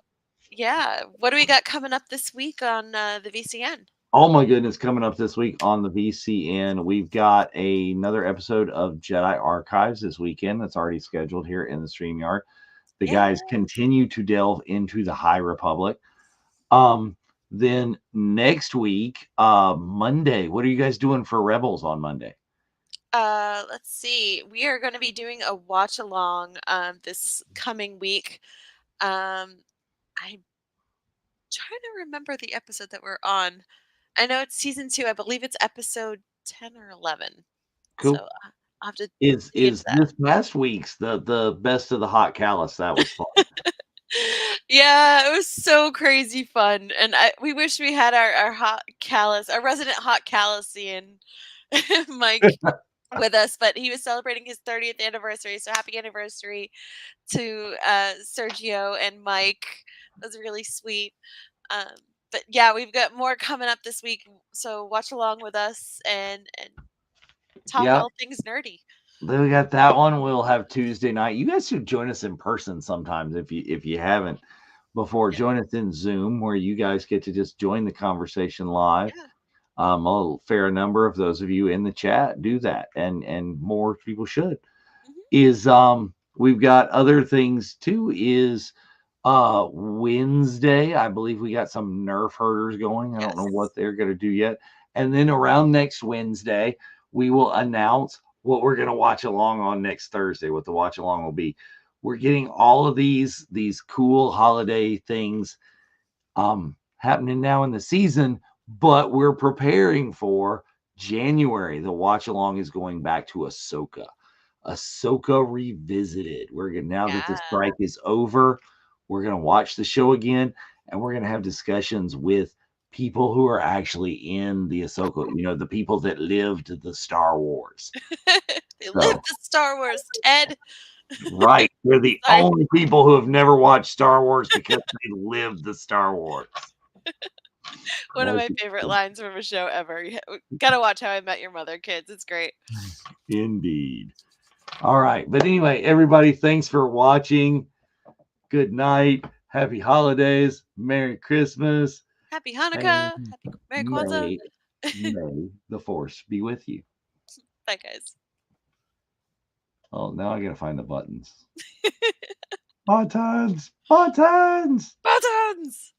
Yeah. What do we got coming up this week on the VCN? Oh my goodness, coming up this week on the VCN, we've got another episode of Jedi Archives this weekend that's already scheduled here in the StreamYard. The guys continue to delve into the High Republic. Then next week, Monday, what are you guys doing for Rebels on Monday? Let's see. We are going to be doing a watch along this coming week. I'm trying to remember the episode that we're on. I know it's season 2. I believe it's episode 10 or 11. Cool. So I'll have to is this past week's the best of the Hot Callus? That was fun. Yeah, it was so crazy fun, and we wish we had our Hot Callus, our resident Hot Callusian, Mike with us, but he was celebrating his 30th anniversary. So happy anniversary to Sergio and Mike. It was really sweet. But yeah, we've got more coming up this week. So watch along with us and talk Yeah. all things nerdy. Then we got that one. We'll have Tuesday night. You guys should join us in person sometimes if you haven't before. Yeah. Join us in Zoom where you guys get to just join the conversation live. Yeah. A fair number of those of you in the chat do that, and more people should. Is we've got other things too. Is Wednesday, I believe we got some Nerf herders going. I don't know what they're going to do yet. And then around next Wednesday, we will announce what we're going to watch along on next Thursday, what the watch along will be. We're getting all of these cool holiday things happening now in the season, but we're preparing for January. The watch along is going back to Ahsoka Revisited. We're going to, now that the strike is over, we're going to watch the show again, and we're going to have discussions with people who are actually in the Ahsoka, the people that lived the Star Wars. They lived the Star Wars, Ted. Right. They're the only people who have never watched Star Wars because they lived the Star Wars. One of my favorite lines from a show ever. Gotta watch How I Met Your Mother, kids. It's great. Indeed. All right. But anyway, everybody, thanks for watching. Good night. Happy holidays. Merry Christmas. Happy Hanukkah. Happy Merry Kwanzaa. May the force be with you. Bye, guys. Oh, now I gotta find the buttons. Buttons. Buttons. Buttons.